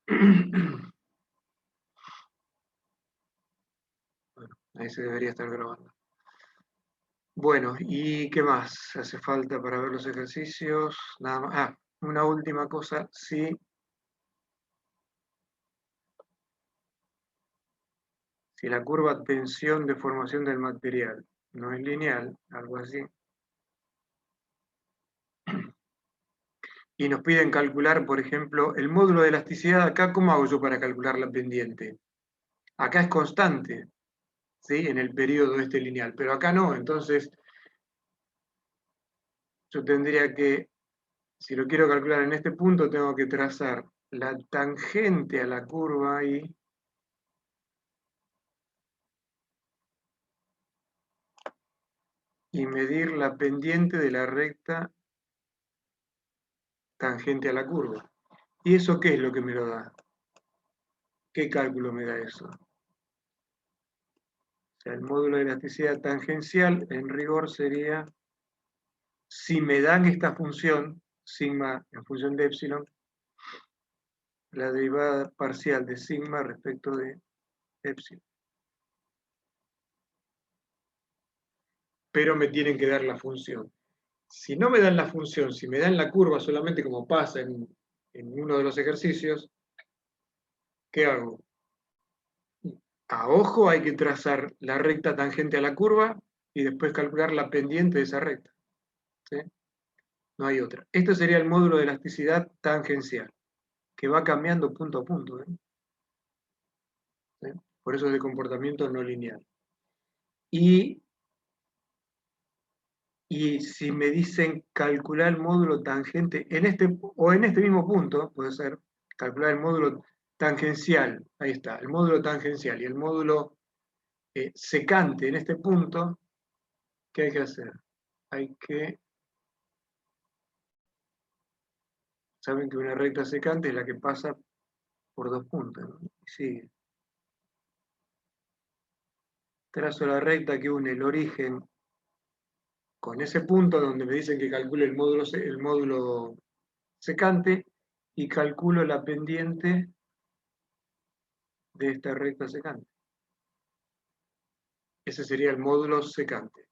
Bueno, ahí se debería estar grabando. Bueno, ¿y qué más hace falta para ver los ejercicios? Nada más. Ah, una última cosa, sí. Si la curva tensión de formación del material no es lineal, algo así, y nos piden calcular, por ejemplo, el módulo de elasticidad acá, ¿cómo hago yo para calcular la pendiente? Acá es constante, ¿sí? En el periodo este lineal, pero acá no, entonces yo tendría que, si lo quiero calcular en este punto, tengo que trazar la tangente a la curva ahí, y medir la pendiente de la recta tangente a la curva. ¿Y eso qué es lo que me lo da? ¿Qué cálculo me da eso? O sea, el módulo de elasticidad tangencial en rigor sería, si me dan esta función, sigma en función de epsilon, la derivada parcial de sigma respecto de epsilon. Pero me tienen que dar la función. Si no me dan la función, si me dan la curva solamente como pasa en uno de los ejercicios, ¿qué hago? A ojo hay que trazar la recta tangente a la curva y después calcular la pendiente de esa recta. ¿Sí? No hay otra. Este sería el módulo de elasticidad tangencial, que va cambiando punto a punto. ¿Sí? Por eso es de comportamiento no lineal. Y si me dicen calcular el módulo tangente en este mismo punto, puede ser calcular el módulo tangencial, ahí está, el módulo tangencial y el módulo secante en este punto, ¿qué hay que hacer? Hay que, saben que una recta secante es la que pasa por dos puntos, ¿no? Y sigue. Trazo la recta que une el origen con ese punto donde me dicen que calcule el módulo secante y calculo la pendiente de esta recta secante. Ese sería el módulo secante.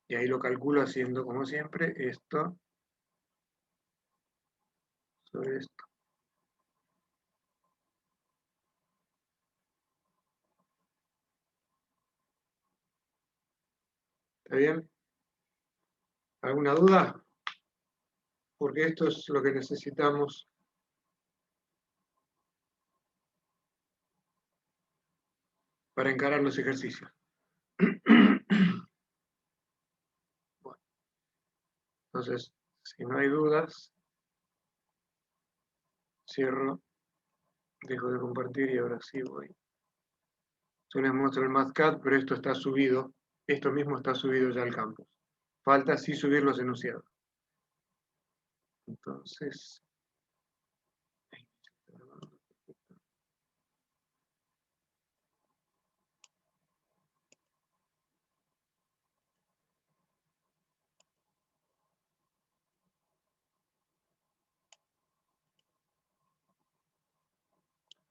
Y ahí lo calculo haciendo, como siempre, esto sobre esto. ¿Está bien? ¿Alguna duda? Porque esto es lo que necesitamos para encarar los ejercicios. Bueno, entonces, si no hay dudas, cierro, dejo de compartir y ahora sí voy. Yo les muestro el MathCAD, pero esto está subido, esto mismo está subido ya al campus. Falta sí subir los enunciados. Entonces,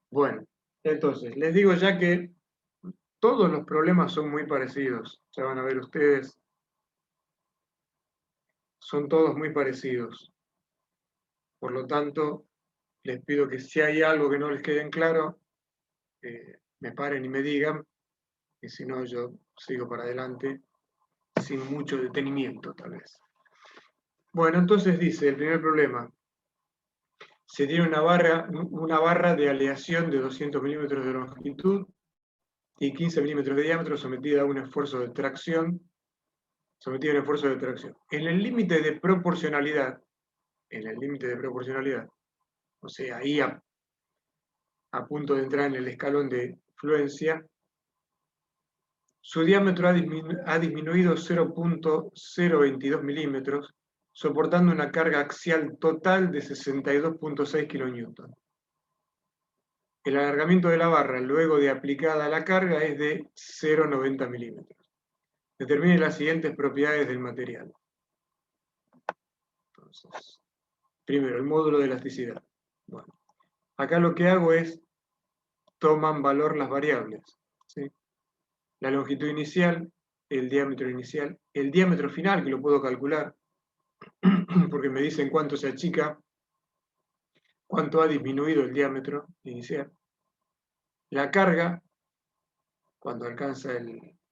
bueno, entonces, les digo ya que todos los problemas son muy parecidos, ya van a ver ustedes, son todos muy parecidos. Por lo tanto, les pido que si hay algo que no les quede en claro, me paren y me digan, y si no, yo sigo para adelante sin mucho detenimiento, tal vez. Bueno, entonces dice, el primer problema, se tiene una barra de aleación de 200 milímetros de longitud y 15 milímetros de diámetro sometida a un esfuerzo de tracción, En el límite de proporcionalidad, o sea, ahí a punto de entrar en el escalón de fluencia, su diámetro ha disminuido 0.022 milímetros, soportando una carga axial total de 62.6 kN. El alargamiento de la barra luego de aplicada la carga es de 0.90 milímetros. Determine las siguientes propiedades del material. Entonces, primero, el módulo de elasticidad. Bueno, Acá lo que hago es, toman valor las variables, ¿sí? La longitud inicial, el diámetro final, que lo puedo calcular, porque me dicen cuánto se achica, cuánto ha disminuido el diámetro inicial, la carga, cuando alcanza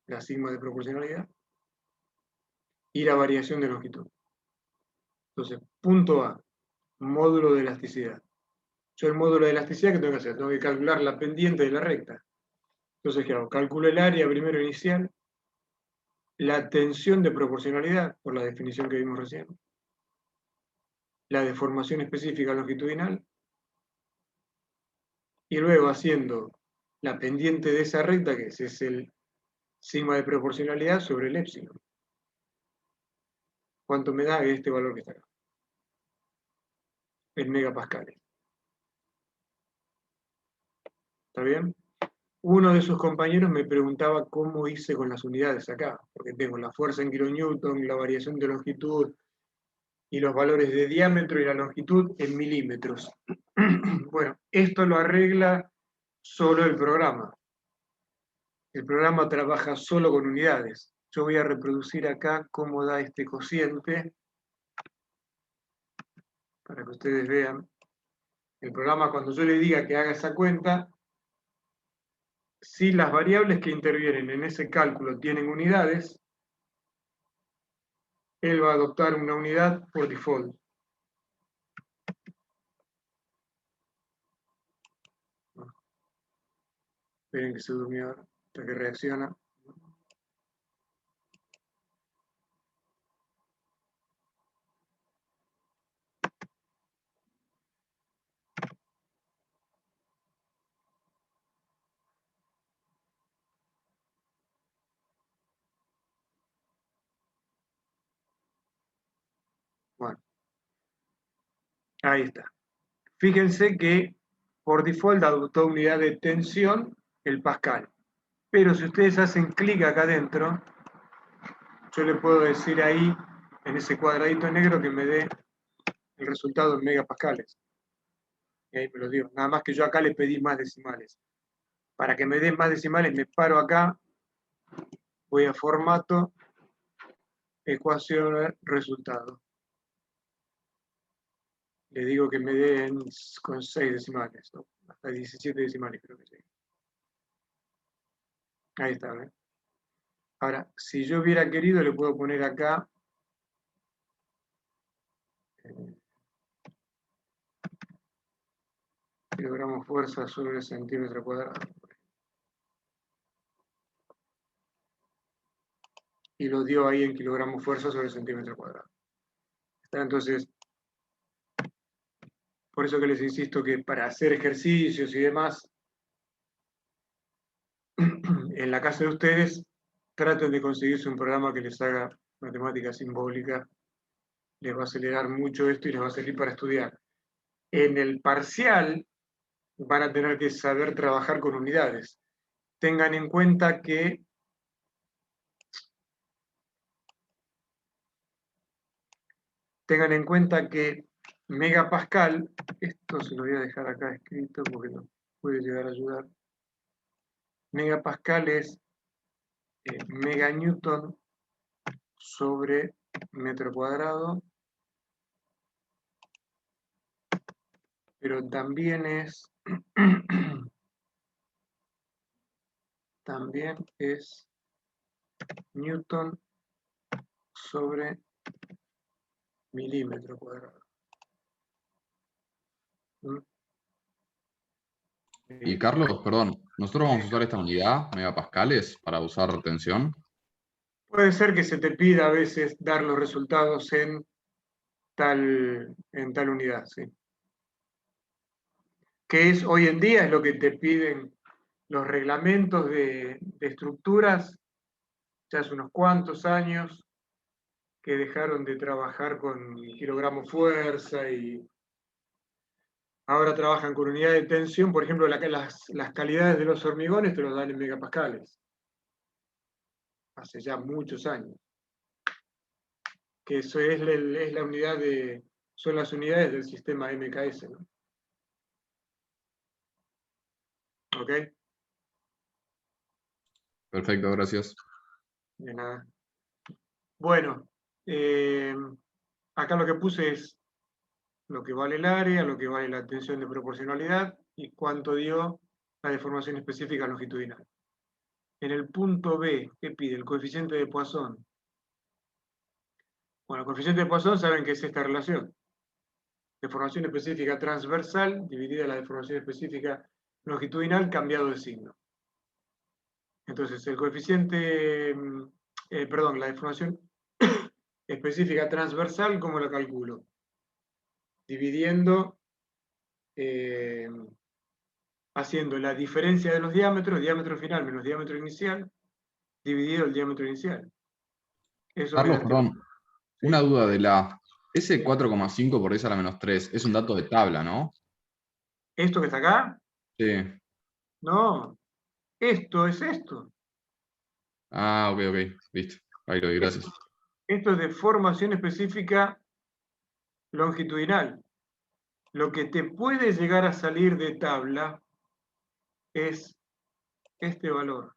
la sigma de proporcionalidad, y la variación de longitud. Entonces, punto A, módulo de elasticidad. Yo el módulo de elasticidad, ¿qué tengo que hacer? Tengo que calcular la pendiente de la recta. Entonces, ¿qué hago? Calculo el área primero inicial, la tensión de proporcionalidad, por la definición que vimos recién, la deformación específica longitudinal, y luego haciendo la pendiente de esa recta, que es el sigma de proporcionalidad sobre el épsilon. ¿Cuánto me da este valor que está acá? En megapascales. ¿Está bien? Uno de sus compañeros me preguntaba cómo hice con las unidades acá, porque tengo la fuerza en kilonewton, la variación de longitud y los valores de diámetro y la longitud en milímetros. Bueno, esto lo arregla solo el programa. El programa trabaja solo con unidades. Yo voy a reproducir acá cómo da este cociente para que ustedes vean. El programa, cuando yo le diga que haga esa cuenta, si las variables que intervienen en ese cálculo tienen unidades, él va a adoptar una unidad por default. Esperen que se durmió hasta que reacciona. Bueno, ahí está. Fíjense que por default adoptó unidad de tensión el pascal. Pero si ustedes hacen clic acá adentro, yo le puedo decir ahí, en ese cuadradito negro, que me dé el resultado en megapascales. Y ahí me lo dio. Nada más que yo acá le pedí más decimales. Para que me dé más decimales, me paro acá, voy a formato, ecuación, resultado. Le digo que me den con 6 decimales, ¿no? Hasta 17 decimales creo que sí. Ahí está, ¿ven? Ahora, si yo hubiera querido, le puedo poner acá kilogramos fuerza sobre centímetro cuadrado. Y lo dio ahí en kilogramos fuerza sobre centímetro cuadrado. Entonces, por eso que les insisto que para hacer ejercicios y demás, en la casa de ustedes, traten de conseguirse un programa que les haga matemática simbólica, les va a acelerar mucho esto y les va a servir para estudiar. En el parcial van a tener que saber trabajar con unidades. Tengan en cuenta que megapascal, esto se lo voy a dejar acá escrito porque nos puede llegar a ayudar. Megapascal es meganewton sobre metro cuadrado, pero también es newton sobre milímetro cuadrado. Y Carlos, perdón, ¿nosotros vamos a usar esta unidad, megapascales, para usar tensión? Puede ser que se te pida a veces dar los resultados en tal unidad, ¿sí? Que es hoy en día es lo que te piden los reglamentos de estructuras, ya hace unos cuantos años que dejaron de trabajar con kilogramos fuerza y ahora trabajan con unidad de tensión. Por ejemplo, las calidades de los hormigones te los dan en megapascales. Hace ya muchos años. Que eso es la unidad son las unidades del sistema MKS, ¿no? ¿Ok? Perfecto, gracias. De nada. Bueno, acá lo que puse es lo que vale el área, lo que vale la tensión de proporcionalidad y cuánto dio la deformación específica longitudinal. En el punto B, ¿qué pide? El coeficiente de Poisson. Bueno, el coeficiente de Poisson saben que es esta relación. Deformación específica transversal dividida la deformación específica longitudinal cambiado de signo. Entonces, el coeficiente, perdón, la deformación específica transversal, ¿cómo la calculo? Dividiendo, haciendo la diferencia de los diámetros, diámetro final menos diámetro inicial, dividido el diámetro inicial. Eso me da Carlos, este valor. perdón, una ¿Sí? duda de ese 4,5 por 10 a la menos 3 es un dato de tabla, ¿no? ¿Esto que está acá? Sí. No, esto es esto. Ah, ok, ok, listo. Ahí lo vi, gracias. Esto es de formación específica longitudinal. Lo que te puede llegar a salir de tabla es este valor.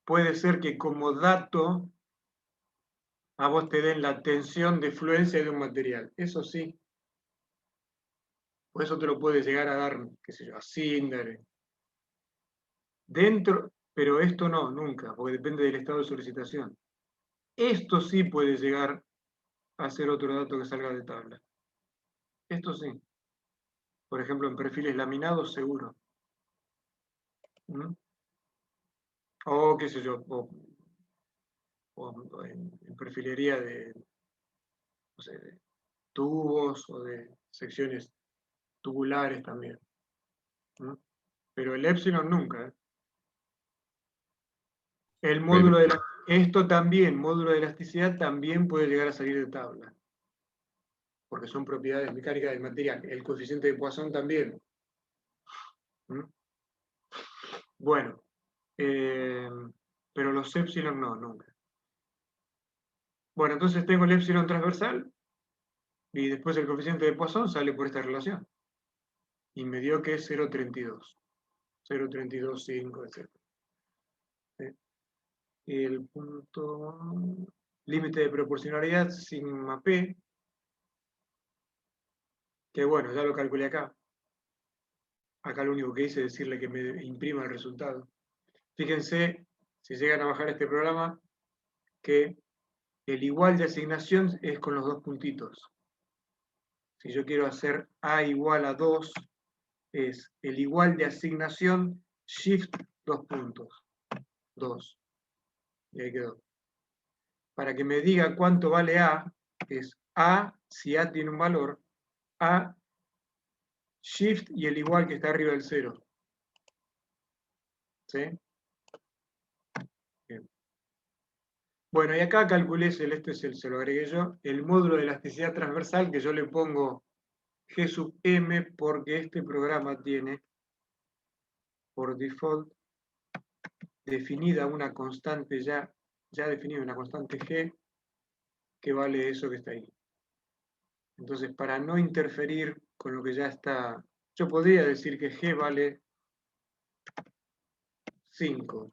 Puede ser que como dato a vos te den la tensión de fluencia de un material. Eso sí. Por eso te lo puede llegar a dar, qué sé yo, a Cinder. Dentro, pero esto no, nunca, porque depende del estado de solicitación. Esto sí puede llegar a ser otro dato que salga de tabla. Esto sí. Por ejemplo, en perfiles laminados, seguro. ¿Mm? O qué sé yo, o en perfilería de, no sé, de tubos o de secciones tubulares también. ¿Mm? Pero el épsilon nunca. ¿Eh? El Ok, módulo de esto también, módulo de elasticidad, también puede llegar a salir de tabla, porque son propiedades mecánicas del material. El coeficiente de Poisson también. ¿Mm? Bueno, pero los épsilon no, nunca. Bueno, entonces tengo el épsilon transversal y después el coeficiente de Poisson sale por esta relación. Y me dio que es 0,32. 0,325, etc. ¿Sí? Y el punto límite de proporcionalidad sigma p, que bueno, ya lo calculé acá. Acá lo único que hice es decirle que me imprima el resultado. Fíjense, si llegan a bajar este programa, que el igual de asignación es con los dos puntitos. Si yo quiero hacer A igual a 2, es el igual de asignación, shift, dos puntos. 2. Y ahí quedó. Para que me diga cuánto vale A, es A, si A tiene un valor, A, shift y el igual que está arriba del 0. ¿Sí? Bien. Bueno, y acá calculé, se lo agregué yo, el módulo de elasticidad transversal, que yo le pongo G sub M, porque este programa tiene, por default, definida una constante ya definida una constante G, que vale eso que está ahí. Entonces, para no interferir con lo que ya está, yo podría decir que G vale 5,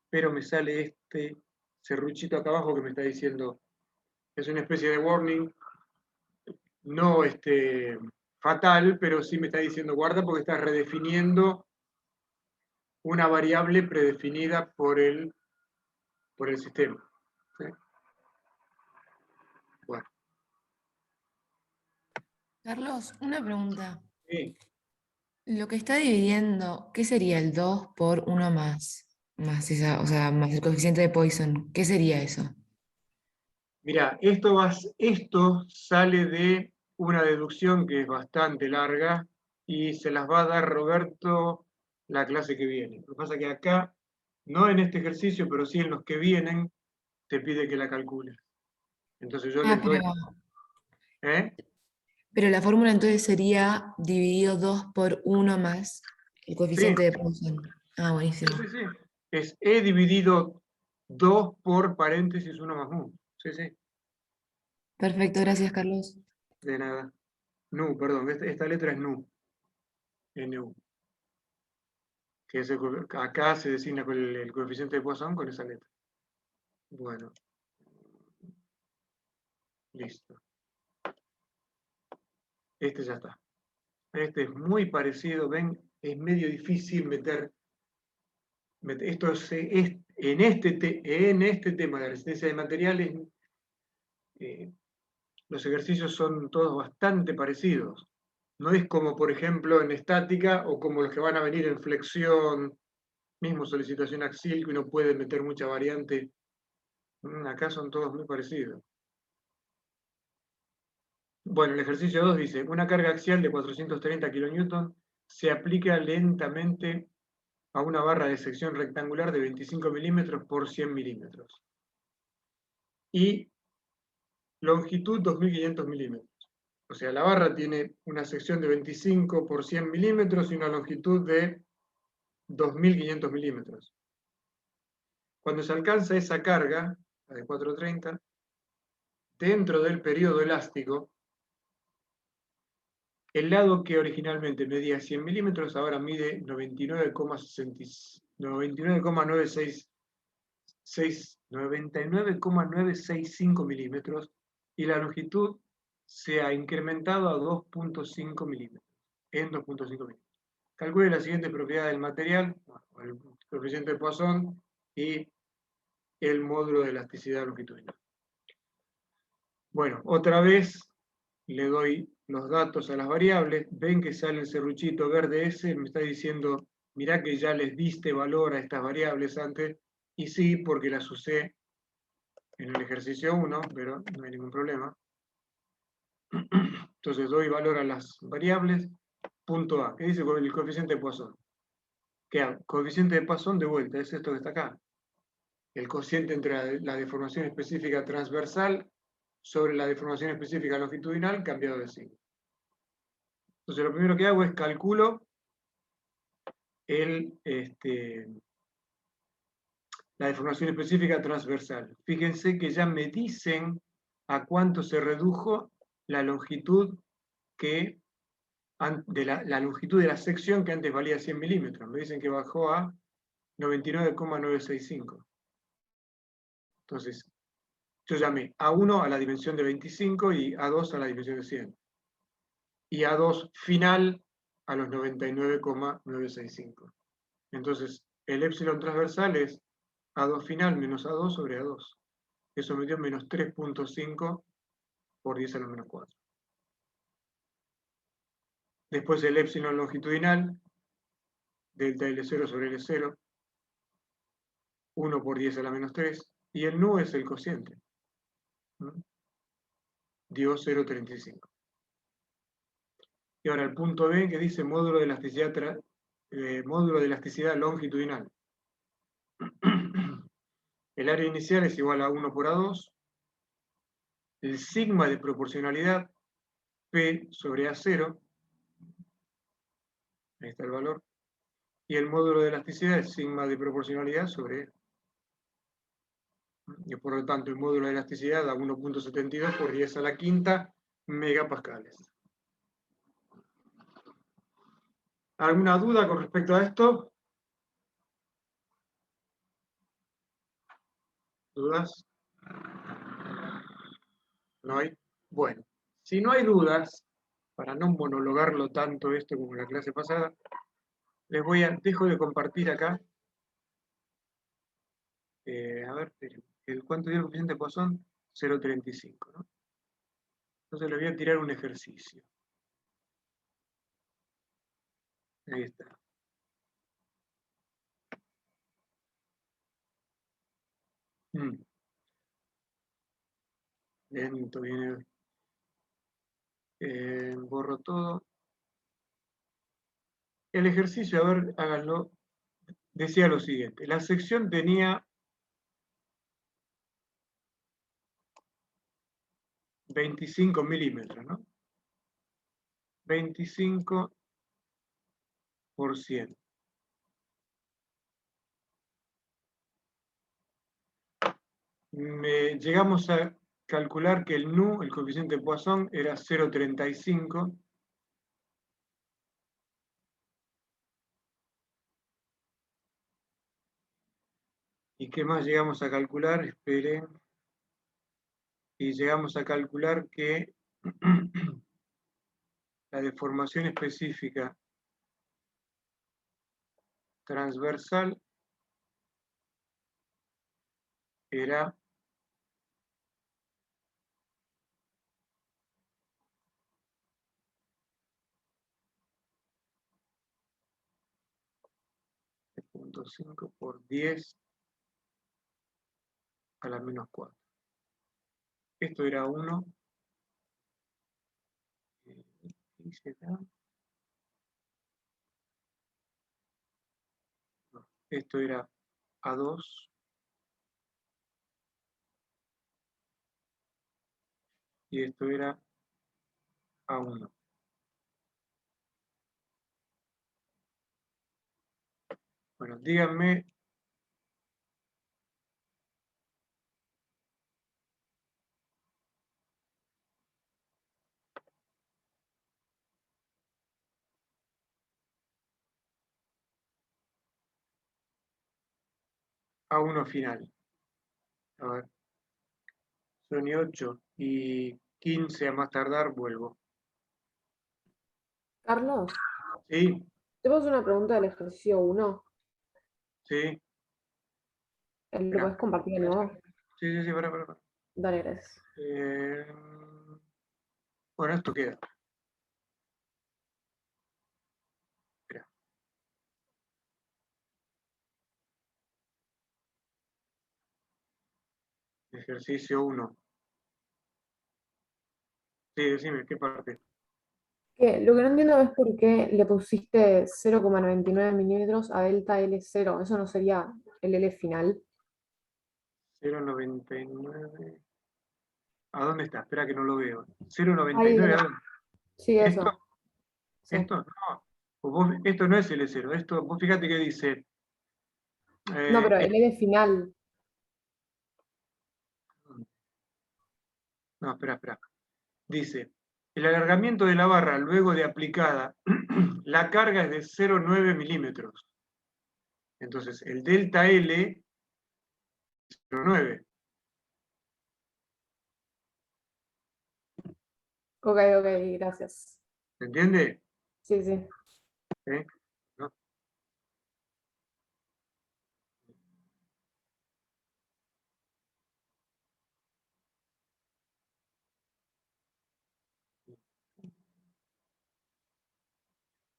pero me sale este serruchito acá abajo que me está diciendo, es una especie de warning, no fatal, pero sí me está diciendo guarda porque está redefiniendo una variable predefinida por el sistema. ¿Sí? Bueno, Carlos, una pregunta. sí. Lo que está dividiendo, ¿qué sería el 2 por uno más? Más esa, o sea, más el coeficiente de Poisson. ¿Qué sería eso? Mira, esto sale de una deducción que es bastante larga y se las va a dar Roberto la clase que viene. Lo que pasa es que acá, no en este ejercicio, pero sí en los que vienen, te pide que la calcules. Entonces yo Ah, les doy, ¿eh? pero la fórmula entonces sería dividido 2 por uno más el Sí, coeficiente de Poisson. Ah, sí, buenísimo. sí, sí. Es E dividido 2 por paréntesis 1 más 1. Sí, sí, Perfecto, gracias, Carlos. de nada. Nu, perdón, esta letra es nu. NU. que es acá se designa con el coeficiente de Poisson con esa letra. Bueno, listo. Este ya está. Este es muy parecido, ven, es medio difícil meter esto en este tema de resistencia de materiales, los ejercicios son todos bastante parecidos. No es como, por ejemplo, en estática o como los que van a venir en flexión, mismo solicitación axial, que uno puede meter mucha variante. Acá son todos muy parecidos. Bueno, el ejercicio 2 dice, una carga axial de 430 kN se aplica lentamente a una barra de sección rectangular de 25 milímetros por 100 milímetros. Y longitud 2500 milímetros. O sea, la barra tiene una sección de 25 por 100 milímetros y una longitud de 2500 milímetros. Cuando se alcanza esa carga, la de 430, dentro del periodo elástico, el lado que originalmente medía 100 milímetros ahora mide 99,965 milímetros y la longitud se ha incrementado a 2.5 milímetros, en 2.5 milímetros. Calcule la siguiente propiedad del material, el coeficiente de Poisson y el módulo de elasticidad longitudinal. Bueno, otra vez le doy los datos a las variables, ven que sale el serruchito verde ese, me está diciendo, mirá que ya les diste valor a estas variables antes, y sí, porque las usé en el ejercicio 1, pero no hay ningún problema. Entonces doy valor a las variables, punto A, ¿qué dice el coeficiente de Poisson? Que coeficiente de Poisson de vuelta, es esto que está acá. El cociente entre la deformación específica transversal sobre la deformación específica longitudinal cambiado de signo. Entonces lo primero que hago es calculo la deformación específica transversal. Fíjense que ya me dicen a cuánto se redujo la longitud la longitud de la sección que antes valía 100 milímetros. Me dicen que bajó a 99,965. Entonces, yo llamé A1 a la dimensión de 25 y A2 a la dimensión de 100. Y A2 final a los 99,965. Entonces, el épsilon transversal es A2 final menos A2 sobre A2. Eso me dio menos 3.5 por 10 a la menos 4. Después el épsilon longitudinal, delta L0 sobre L0, 1 por 10 a la menos 3, y el nu es el cociente. Dio 0,35. Y ahora el punto B que dice módulo de elasticidad longitudinal. El área inicial es igual a 1 por A2. El sigma de proporcionalidad, P sobre A0. Ahí está el valor. Y el módulo de elasticidad es sigma de proporcionalidad sobre E. Y por lo tanto el módulo de elasticidad da 1.72 por 10 a la quinta megapascales. ¿Alguna duda con respecto a esto? ¿Dudas? ¿No hay? Bueno, si no hay dudas, para no monologarlo tanto esto como en la clase pasada, dejo de compartir acá. A ver, ¿cuánto dio el coeficiente de Poisson? 0,35, ¿no? Entonces le voy a tirar un ejercicio. Ahí está. Lento viene. Borro todo. El ejercicio, a ver, háganlo. Decía lo siguiente. La sección tenía 25 milímetros, ¿no? 25 por 100. Llegamos a calcular que el nu, el coeficiente de Poisson, era 0,35. ¿Y qué más llegamos a calcular? Esperen. Y llegamos a calcular que la deformación específica transversal era de 0.5 por 10 a la menos 4. Esto era 1. ¿Y será? No, esto era A2. Y esto era A1. Bueno, díganme A1 final. A ver, son y 8 y 15 a más tardar, vuelvo. Carlos, ¿Sí? te puedo hacer una pregunta del ejercicio 1. ¿Sí? ¿Lo Espera. puedes compartir de nuevo? Sí, para. Dale, gracias. Bueno, esto queda. Espera. Ejercicio 1. Sí, decime, ¿qué parte? Lo que no entiendo es por qué le pusiste 0,99 milímetros a delta L0. Eso no sería el L final. 0,99. ¿A dónde está? Espera que no lo veo. Ahí, 0,99, ¿a dónde? sí, ¿Esto? eso. Sí. ¿Esto? No. Esto no es L0. Esto, vos fíjate que dice. No, pero Eh, el L final. no, espera. Dice, el alargamiento de la barra luego de aplicada, la carga es de 0,9 milímetros. Entonces, el delta L es 0,9. Ok, gracias. ¿Se entiende? Sí, sí. ¿Eh? ¿No?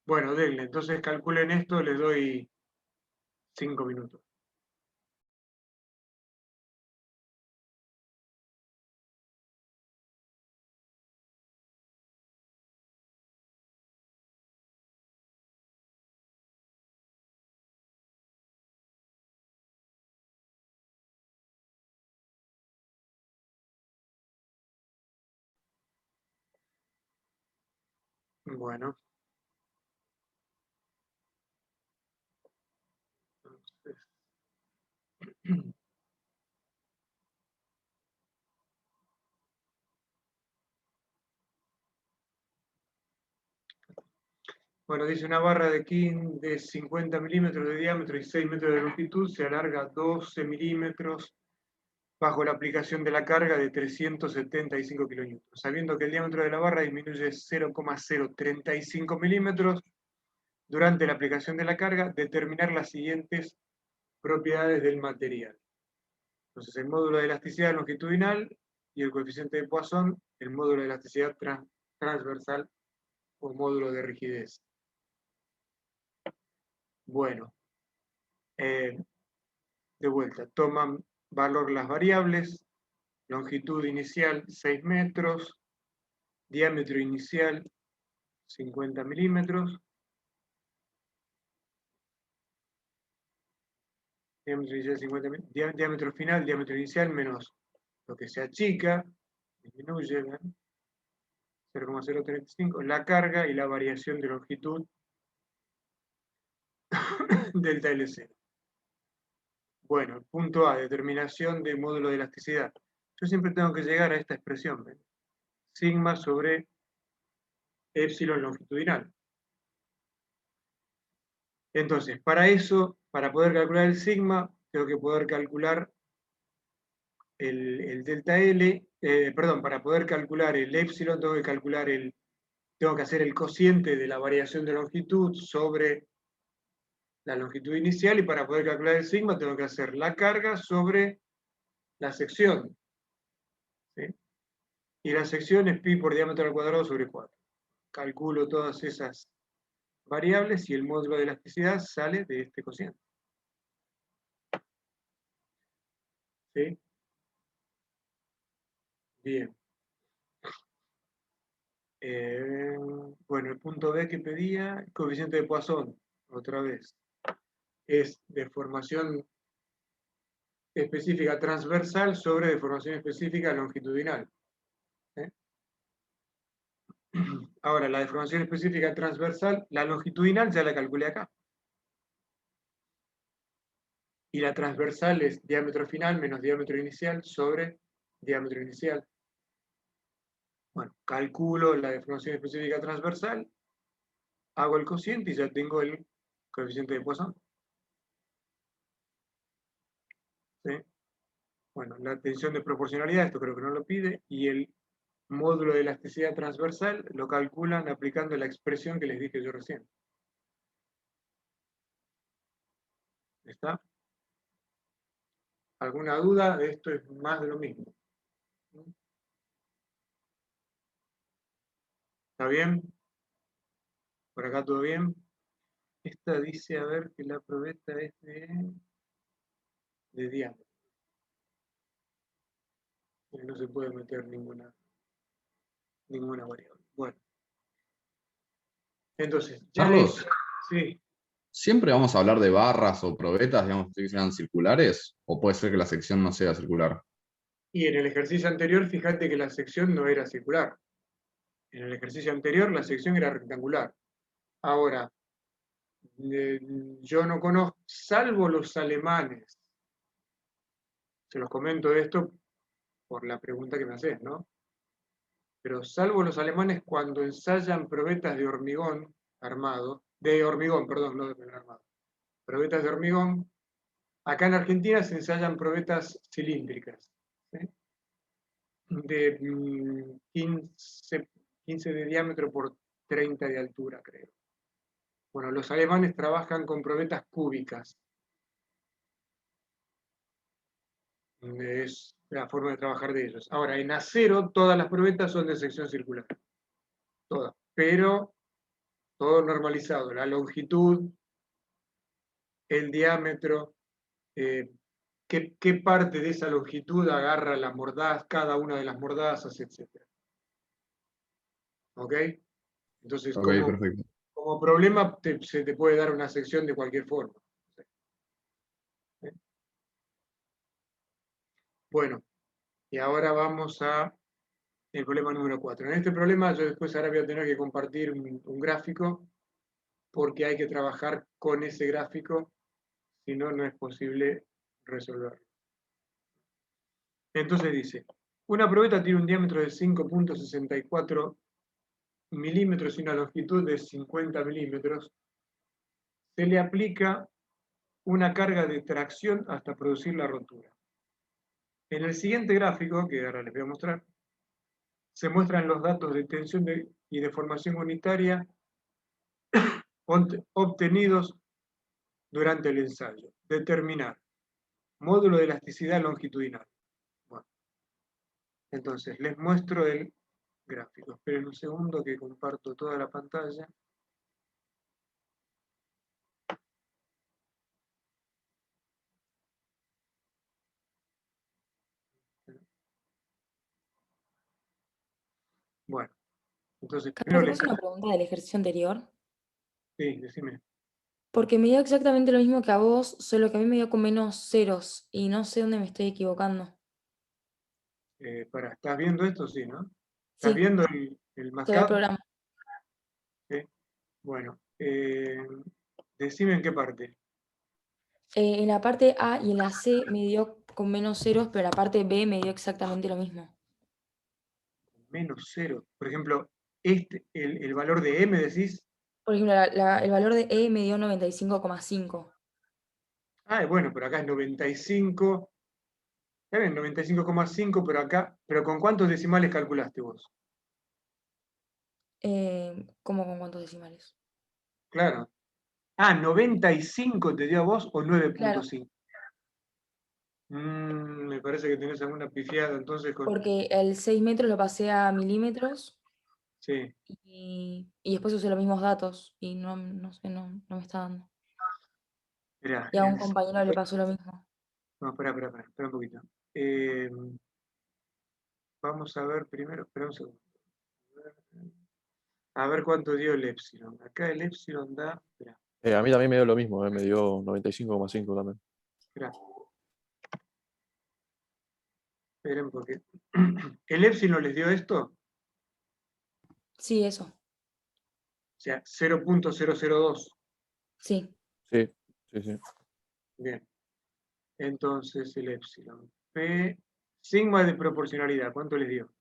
Bueno, denle. Entonces calculen esto, les doy 5 minutos. Bueno. Entonces, bueno, dice una barra de 50 milímetros de diámetro y 6 metros de longitud se alarga 12 milímetros bajo la aplicación de la carga de 375 kilonewtons. Sabiendo que el diámetro de la barra disminuye 0,035 milímetros durante la aplicación de la carga, determinar las siguientes propiedades del material. Entonces, el módulo de elasticidad longitudinal y el coeficiente de Poisson, el módulo de elasticidad transversal o módulo de rigidez. Bueno, de vuelta, toman valor las variables, longitud inicial 6 metros, diámetro inicial 50 milímetros, diámetro inicial 50 milímetros, diámetro final, diámetro inicial menos lo que se achica, disminuye, ¿ven? 0,035, la carga y la variación de longitud delta L0. Bueno, punto A, determinación de módulo de elasticidad. Yo siempre tengo que llegar a esta expresión, ¿ven? Sigma sobre epsilon longitudinal. Entonces, para eso, para poder calcular el sigma, tengo que poder calcular el delta L, perdón, para poder calcular el epsilon tengo que calcular tengo que hacer el cociente de la variación de longitud sobre la longitud inicial, y para poder calcular el sigma tengo que hacer la carga sobre la sección, ¿sí? Y la sección es pi por diámetro al cuadrado sobre 4. Calculo todas esas variables y el módulo de elasticidad sale de este cociente. ¿Sí? Bien. Bueno, el punto B que pedía, coeficiente de Poisson, otra vez, es deformación específica transversal sobre deformación específica longitudinal. ¿Eh? Ahora, la deformación específica transversal, la longitudinal ya la calculé acá. Y la transversal es diámetro final menos diámetro inicial sobre diámetro inicial. Bueno, calculo la deformación específica transversal, hago el cociente y ya tengo el coeficiente de Poisson. ¿Sí? Bueno, la tensión de proporcionalidad, esto creo que no lo pide, y el módulo de elasticidad transversal lo calculan aplicando la expresión que les dije yo recién. ¿Está? ¿Alguna duda? Esto es más de lo mismo. ¿Está bien? ¿Por acá todo bien? Esta dice, a ver, que la probeta es de diámetro. No se puede meter ninguna variable. Bueno. Entonces, ya Carlos, sí. ¿siempre vamos a hablar de barras o probetas, digamos, que sean circulares? ¿O puede ser que la sección no sea circular? Y en el ejercicio anterior, fíjate que la sección no era circular. En el ejercicio anterior, la sección era rectangular. Ahora, yo no conozco, salvo los alemanes, se los comento esto por la pregunta que me haces, ¿no? Pero salvo los alemanes cuando ensayan probetas de hormigón armado, de hormigón, perdón, no de hormigón armado, probetas de hormigón, acá en Argentina se ensayan probetas cilíndricas, ¿sí? De 15 de diámetro por 30 de altura, creo. Bueno, los alemanes trabajan con probetas cúbicas. Es la forma de trabajar de ellos. Ahora, en acero, todas las probetas son de sección circular. Todas. Pero todo normalizado. La longitud, el diámetro, qué parte de esa longitud agarra la mordaza, cada una de las mordazas, etc. ¿Ok? Entonces, Ok, perfecto. como problema, se te puede dar una sección de cualquier forma. ¿Sí? Bueno, y ahora vamos a el problema número 4. En este problema yo después ahora voy a tener que compartir un gráfico porque hay que trabajar con ese gráfico, si no, no es posible resolverlo. Entonces dice, una probeta tiene un diámetro de 5.64 milímetros y una longitud de 50 milímetros. Se le aplica una carga de tracción hasta producir la rotura. En el siguiente gráfico, que ahora les voy a mostrar, se muestran los datos de tensión y deformación unitaria obtenidos durante el ensayo. Determinar módulo de elasticidad longitudinal. Bueno, entonces les muestro el gráfico. Esperen un segundo que comparto toda la pantalla. Bueno, entonces primero Carlos, ¿te les... puedo hacer una pregunta del ejercicio anterior? Sí, decime. Porque me dio exactamente lo mismo que a vos, solo que a mí me dio con menos ceros y no sé dónde me estoy equivocando. ¿Estás viendo esto? Sí, ¿no? ¿Estás Sí, viendo el se ve el MATLAB? programa. ¿Sí? Bueno, decime en qué parte. En la parte A y en la C me dio con menos ceros, pero en la parte B me dio exactamente lo mismo. Menos 0. Por ejemplo, el valor de M, decís, Por ejemplo, el valor de E me dio 95,5. Ah, bueno, pero acá es 95. Está bien, 95,5, pero acá, ¿pero con cuántos decimales calculaste vos? ¿Cómo con cuántos decimales? Claro. Ah, 95 te dio a vos o Claro, 9,5. Me parece que tenés alguna pifiada, entonces con. porque el 6 metros lo pasé a milímetros Sí, y después usé los mismos datos y no sé, no me está dando. mirá, Y a un compañero le pasó lo mismo. no, espera un poquito. Eh, Vamos a ver primero, espera un segundo. A ver cuánto dio el epsilon. Acá el epsilon da. Espera, A mí también me dio lo mismo, me dio 95,5 también. espera. Esperen porque. ¿El epsilon les dio esto? O Sí, eso. sea, 0,002. Sí. Sí, sí, sí. Bien. Entonces el epsilon. P. Sigma de proporcionalidad, ¿cuánto les dio?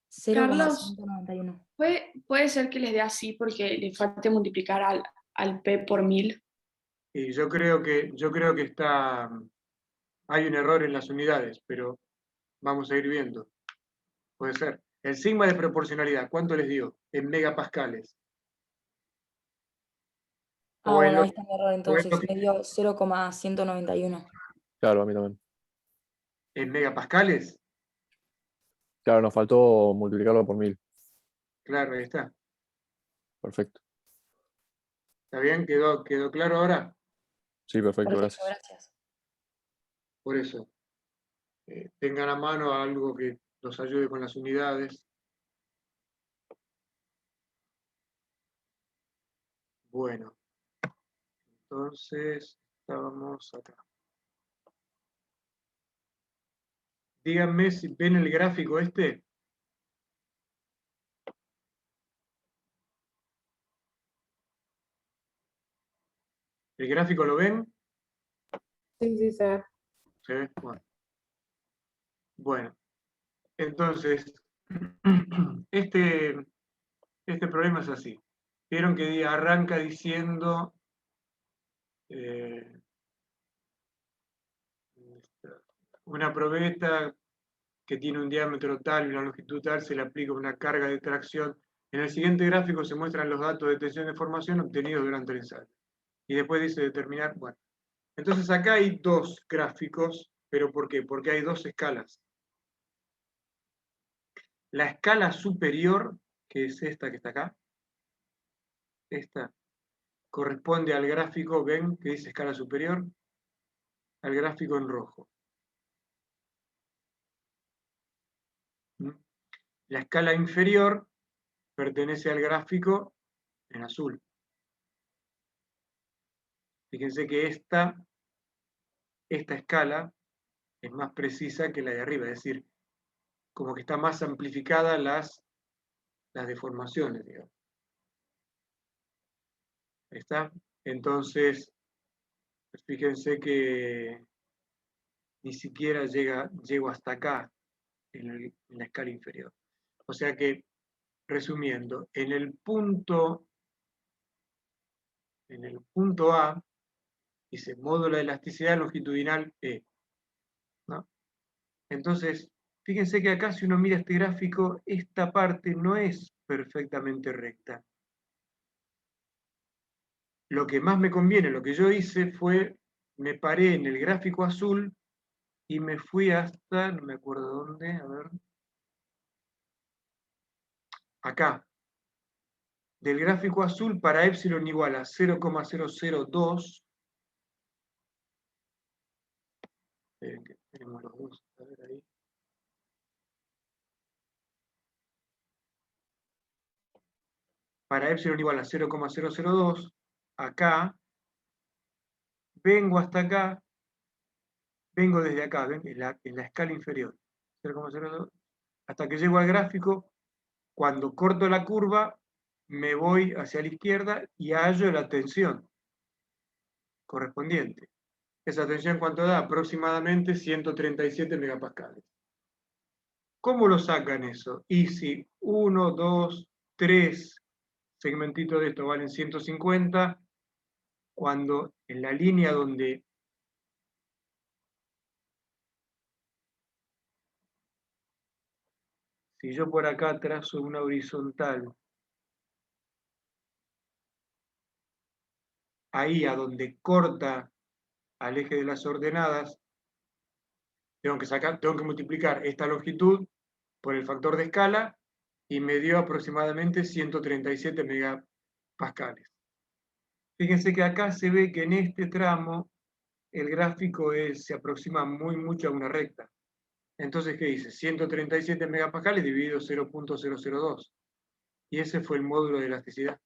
0,191. Puede ser que les dé así porque le falte multiplicar al P por 1000. Y yo creo que está. Hay un error en las unidades, pero vamos a ir viendo. Puede ser. El sigma de proporcionalidad, ¿cuánto les dio? En megapascales. Ah, O en bueno, lo, ahí está mi error o en lo entonces. que- Me dio 0,191. Claro, a mí también. en megapascales. Claro, nos faltó multiplicarlo por 1000. Claro, ahí está. Perfecto. ¿Está bien? ¿Quedó claro ahora? Sí, perfecto, Perfecto, gracias. gracias. Por eso, tengan a mano algo que los ayude con las unidades. Bueno, entonces estábamos acá. Díganme si ven el gráfico este. ¿El gráfico lo ven? Sí, sí, se ve. ¿Se ve? Bueno, entonces, este problema es así. Vieron que arranca diciendo una probeta que tiene un diámetro tal y una longitud tal, se le aplica una carga de tracción. En el siguiente gráfico se muestran los datos de tensión de formación obtenidos durante el ensayo. Y después dice determinar, bueno. Entonces acá hay dos gráficos, pero ¿por qué? Porque hay dos escalas. La escala superior, que es esta que está acá, esta, corresponde al gráfico, ven, que dice escala superior, al gráfico en rojo. ¿Mm? La escala inferior pertenece al gráfico en azul. Fíjense que esta escala es más precisa que la de arriba, es decir, como que está más amplificada las deformaciones, digamos. Ahí está. Entonces, pues fíjense que ni siquiera llego hasta acá en la escala inferior. O sea que, resumiendo, en el punto A, dice módulo de elasticidad longitudinal E, ¿no? Entonces, fíjense que acá si uno mira este gráfico, esta parte no es perfectamente recta. Lo que más me conviene, lo que yo hice fue, me paré en el gráfico azul y me fui hasta, no me acuerdo dónde, a ver, acá. Del gráfico azul para epsilon igual a 0,002, que tenemos los dos, a ver ahí. Para epsilon igual a 0,002, acá, vengo hasta acá, vengo desde acá, ¿ven? En la escala inferior, 0,02, hasta que llego al gráfico, cuando corto la curva, me voy hacia la izquierda y hallo la tensión correspondiente. Esa tensión, ¿cuánto da? Aproximadamente 137 megapascales. ¿Cómo lo sacan eso? Y si 1, 2, 3 segmentitos de esto valen 150, cuando en la línea donde si yo por acá trazo una horizontal, ahí a donde corta al eje de las ordenadas, tengo que multiplicar esta longitud por el factor de escala y me dio aproximadamente 137 megapascales. Fíjense que acá se ve que en este tramo el gráfico se aproxima mucho a una recta. Entonces, ¿qué dice? 137 megapascales dividido 0.002. Y ese fue el módulo de elasticidad.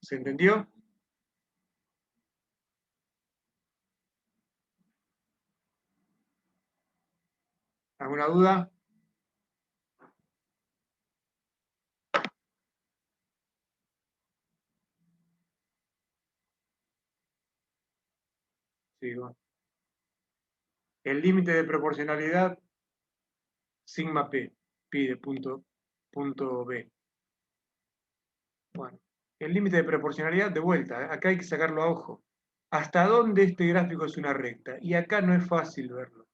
¿Se entendió? ¿Alguna duda? Sigo. El límite de proporcionalidad, sigma P, pi de punto B. Bueno, el límite de proporcionalidad, de vuelta, acá hay que sacarlo a ojo. ¿Hasta dónde este gráfico es una recta? Y acá no es fácil verlo.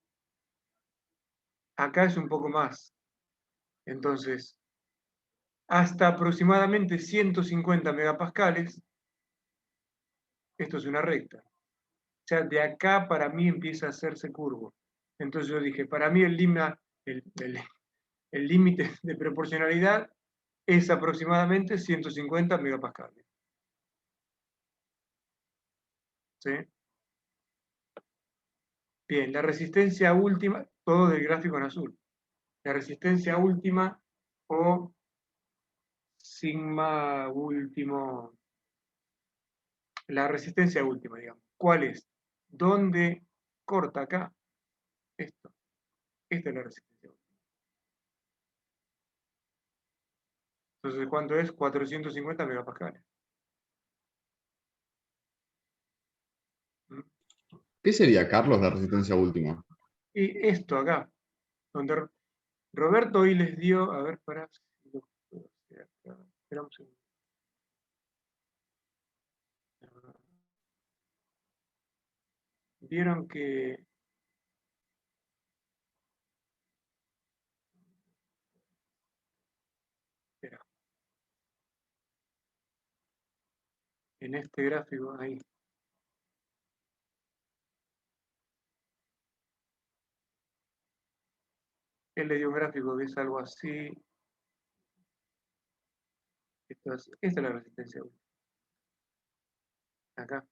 Acá es un poco más. Entonces, hasta aproximadamente 150 megapascales, esto es una recta. O sea, de acá para mí empieza a hacerse curvo. Entonces yo dije, para mí el límite de proporcionalidad es aproximadamente 150 megapascales. ¿Sí? Bien, la resistencia última, todo del gráfico en azul. La resistencia última o sigma último, la resistencia última, digamos. ¿Cuál es? ¿Dónde corta acá? Esto. Esta es la resistencia última. Entonces, ¿cuánto es? 450 megapascales. ¿Mm? ¿Qué sería, Carlos, la resistencia última? Y esto acá, donde Roberto hoy les dio, a ver, para, espera un segundo. Vieron que espera, en este gráfico ahí. Él le dio un gráfico que es algo así. Esta es la resistencia última. Acá.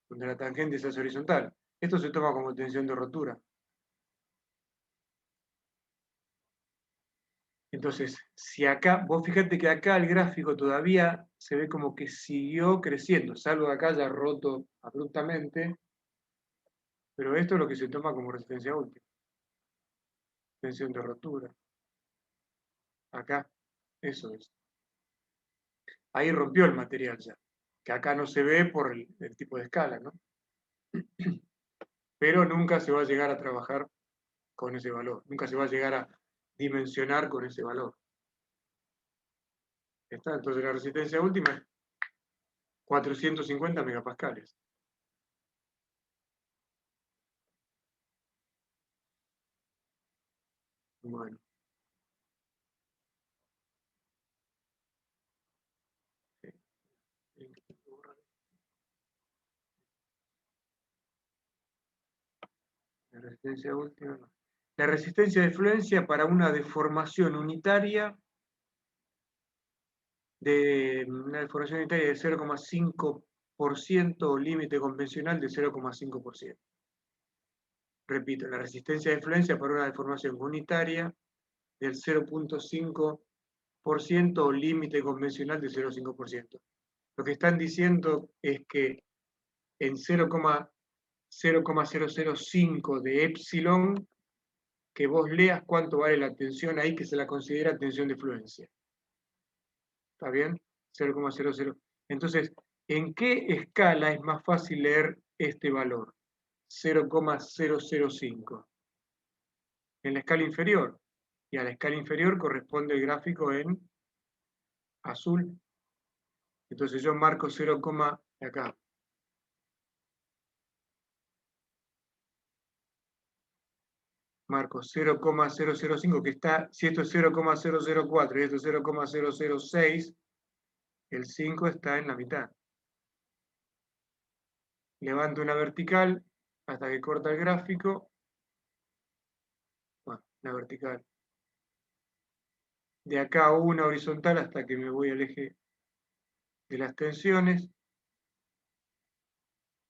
Donde la tangente se hace horizontal. Esto se toma como tensión de rotura. Entonces, si acá, vos fíjate que acá el gráfico todavía se ve como que siguió creciendo, salvo que acá haya roto abruptamente, pero esto es lo que se toma como resistencia última. Tensión de rotura. Acá, eso es. Ahí rompió el material ya, que acá no se ve por el tipo de escala, ¿no? Pero nunca se va a llegar a trabajar con ese valor, nunca se va a llegar a dimensionar con ese valor. ¿Está? Entonces la resistencia última es 450 megapascales. Bueno. La resistencia última. La resistencia de fluencia para una deformación unitaria de 0,5% o límite convencional de 0,5%. Repito, la resistencia de fluencia para una deformación unitaria del 0,5% o límite convencional de 0,5%. Lo que están diciendo es que en 0,005 de epsilon, que vos leas cuánto vale la tensión ahí, que se la considera tensión de fluencia. ¿Está bien? 0,00. Entonces, ¿en qué escala es más fácil leer este valor? 0,005. En la escala inferior. Y a la escala inferior corresponde el gráfico en azul. Entonces yo marco 0, acá. Marco 0,005, que está, si esto es 0,004 y esto es 0,006, el 5 está en la mitad. Levanto una vertical hasta que corta el gráfico. Bueno, la vertical. De acá una horizontal hasta que me voy al eje de las tensiones.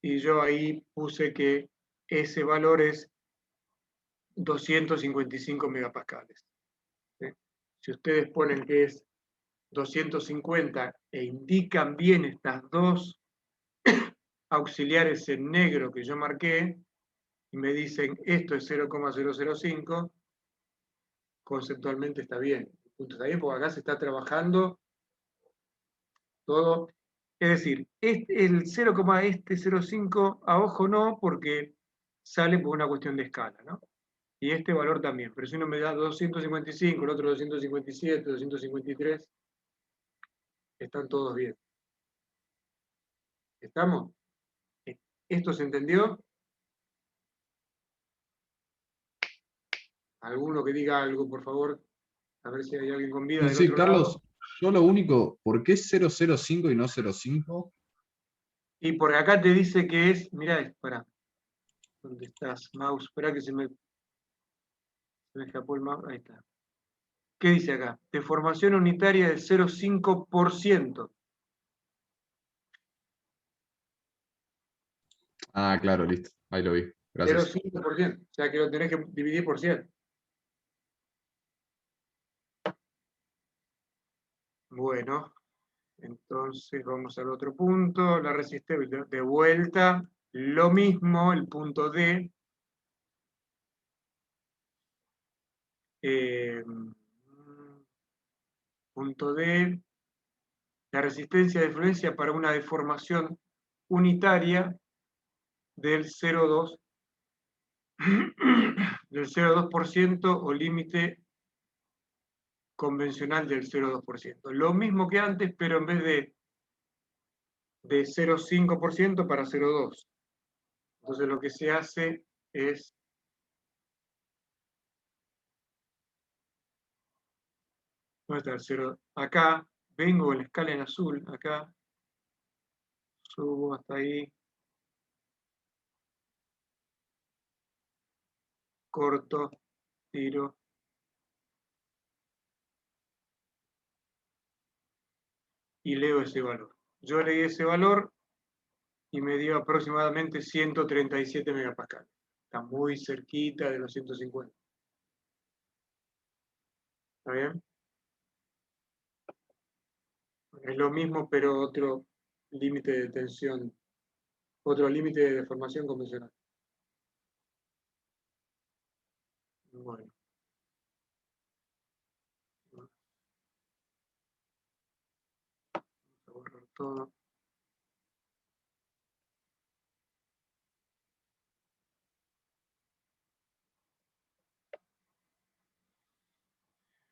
Y yo ahí puse que ese valor es 255 megapascales. ¿Sí? Si ustedes ponen que es 250 e indican bien estas dos auxiliares en negro que yo marqué, y me dicen esto es 0,005, conceptualmente está bien. El punto está bien porque acá se está trabajando todo. Es decir, el 0,05 a ojo no, porque sale por una cuestión de escala, ¿no? Y este valor también. Pero si uno me da 255, el otro 257, 253, están todos bien. ¿Estamos? ¿Esto se entendió? ¿Alguno que diga algo, por favor? A ver si hay alguien con vida del Sí, otro Carlos, lado. yo lo único, ¿por qué 005 y no 05? Y por acá te dice que es, mirá, espera, ¿dónde estás, mouse? Espera que se me escapó el mouse, ahí está. ¿Qué dice acá? Deformación unitaria del 0,5%. Ah, claro, listo. Ahí lo vi. Gracias. 0,5%. O sea que lo tenés que dividir por 100. Bueno, entonces vamos al otro punto. La resistencia de vuelta. Lo mismo, el punto D. Punto D. La resistencia de fluencia para una deformación unitaria del 0,2 del 0,2% o límite convencional del 0,2%. Lo mismo que antes, pero en vez de 0,5% para 0,2%. Entonces lo que se hace es ¿dónde está el 0? Acá, vengo en la escala en azul, acá, subo hasta ahí, corto, tiro, y leo ese valor. Yo leí ese valor y me dio aproximadamente 137 megapascales. Está muy cerquita de los 150. ¿Está bien? Es lo mismo, pero otro límite de tensión, otro límite de deformación convencional. Bueno. Vamos a borrar todo.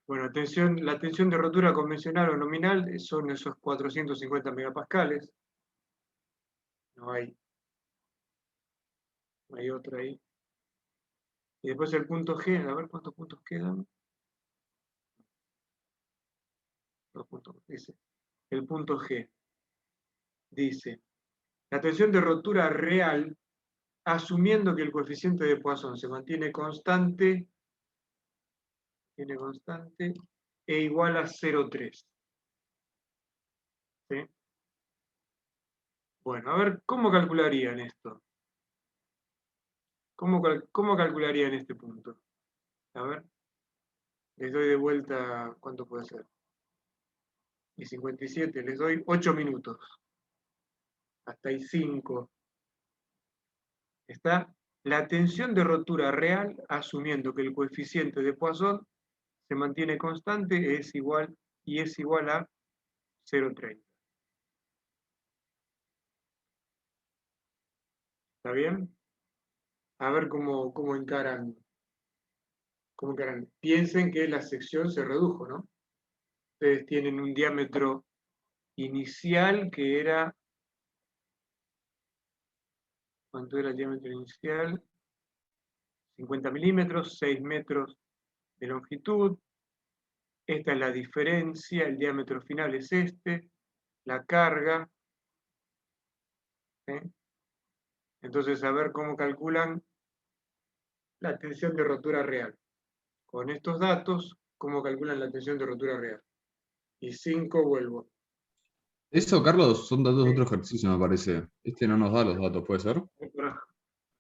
Bueno, la tensión de rotura convencional o nominal son esos 450 megapascales. No hay otra ahí. Y después el punto G, a ver cuántos puntos quedan. 2 puntos, dice. El punto G dice, la tensión de rotura real, asumiendo que el coeficiente de Poisson se mantiene constante, e igual a 0,3. ¿Sí? Bueno, a ver, ¿cómo calcularían esto? ¿Cómo calcularían este punto? A ver, les doy de vuelta, ¿cuánto puede ser? Y 57, les doy 8 minutos. Hasta ahí 5. Está la tensión de rotura real, asumiendo que el coeficiente de Poisson se mantiene constante, es igual a 0,30. ¿Está bien? A ver cómo encaran. Piensen que la sección se redujo, ¿no? Ustedes tienen un diámetro inicial, que era, ¿cuánto era el diámetro inicial? 50 milímetros, 6 metros de longitud. Esta es la diferencia, el diámetro final es este, la carga. ¿Sí? Entonces, a ver cómo calculan la tensión de rotura real. Con estos datos, cómo calculan la tensión de rotura real. Y 5 vuelvo. Eso, Carlos, son datos de Sí. otro ejercicio, me parece. Este no nos da los datos, ¿puede ser?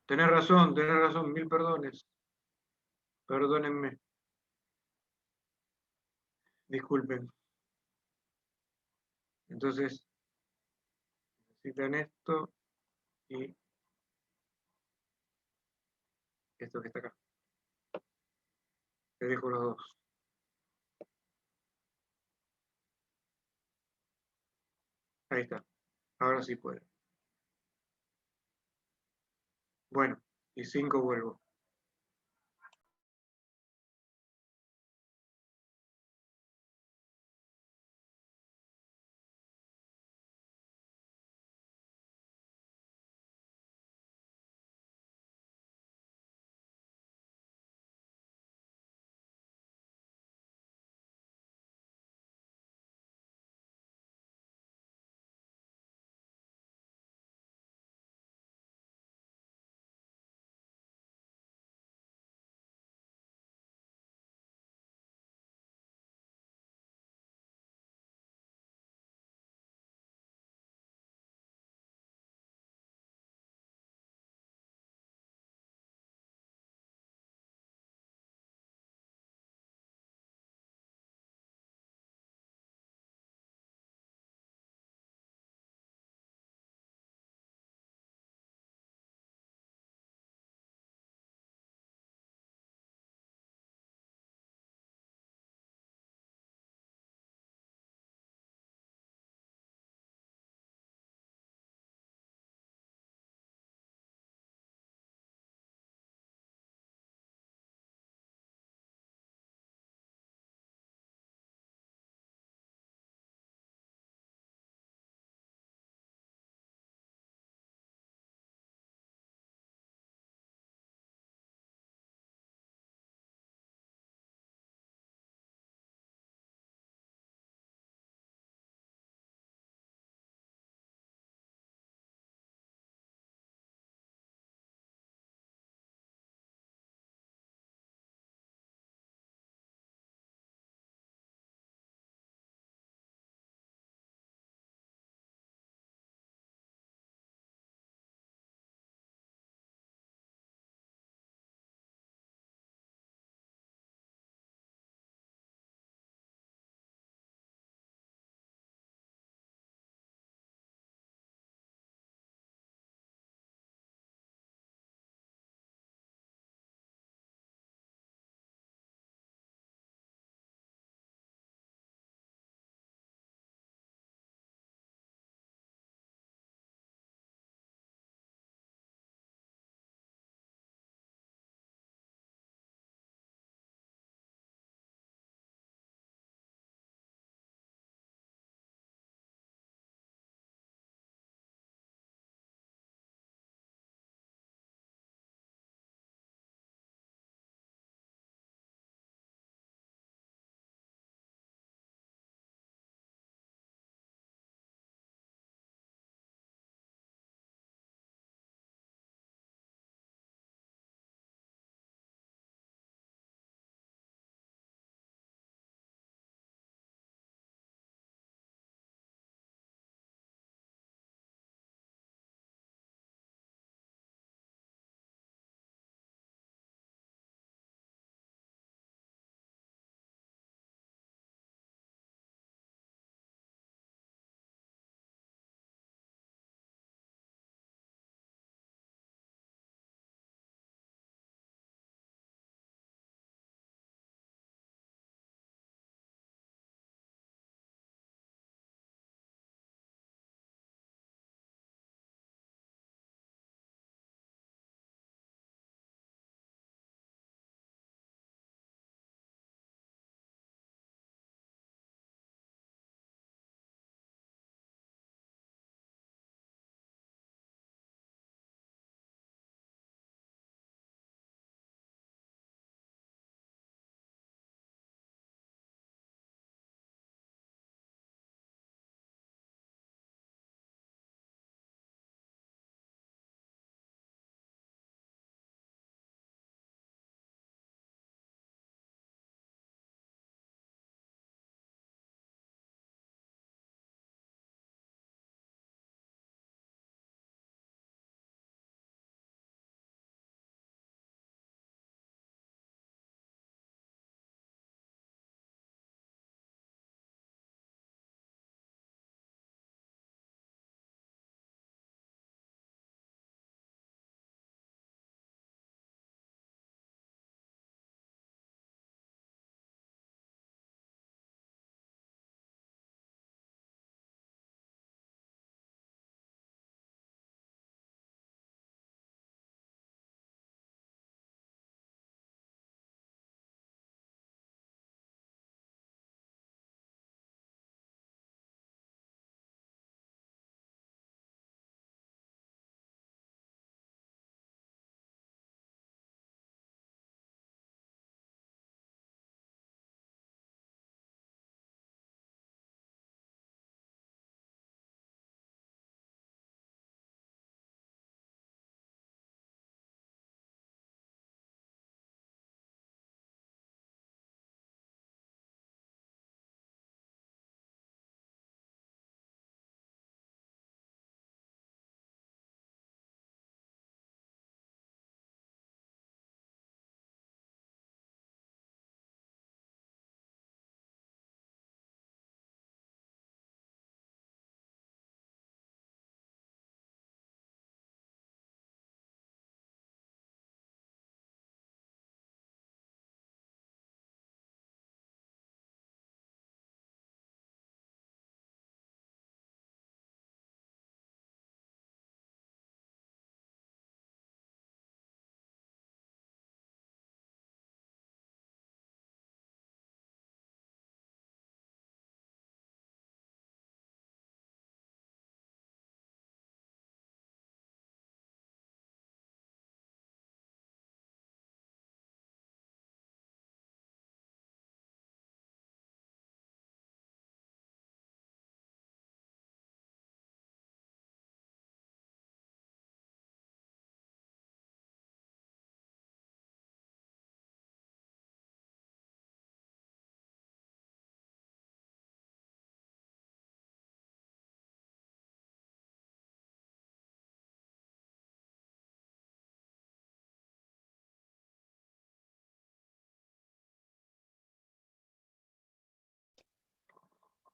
Tenés razón, mil perdones. Perdónenme. Disculpen. Entonces, necesitan esto y esto que está acá. Te dejo los dos. Ahí está. Ahora sí puede. Bueno, y 5 vuelvo.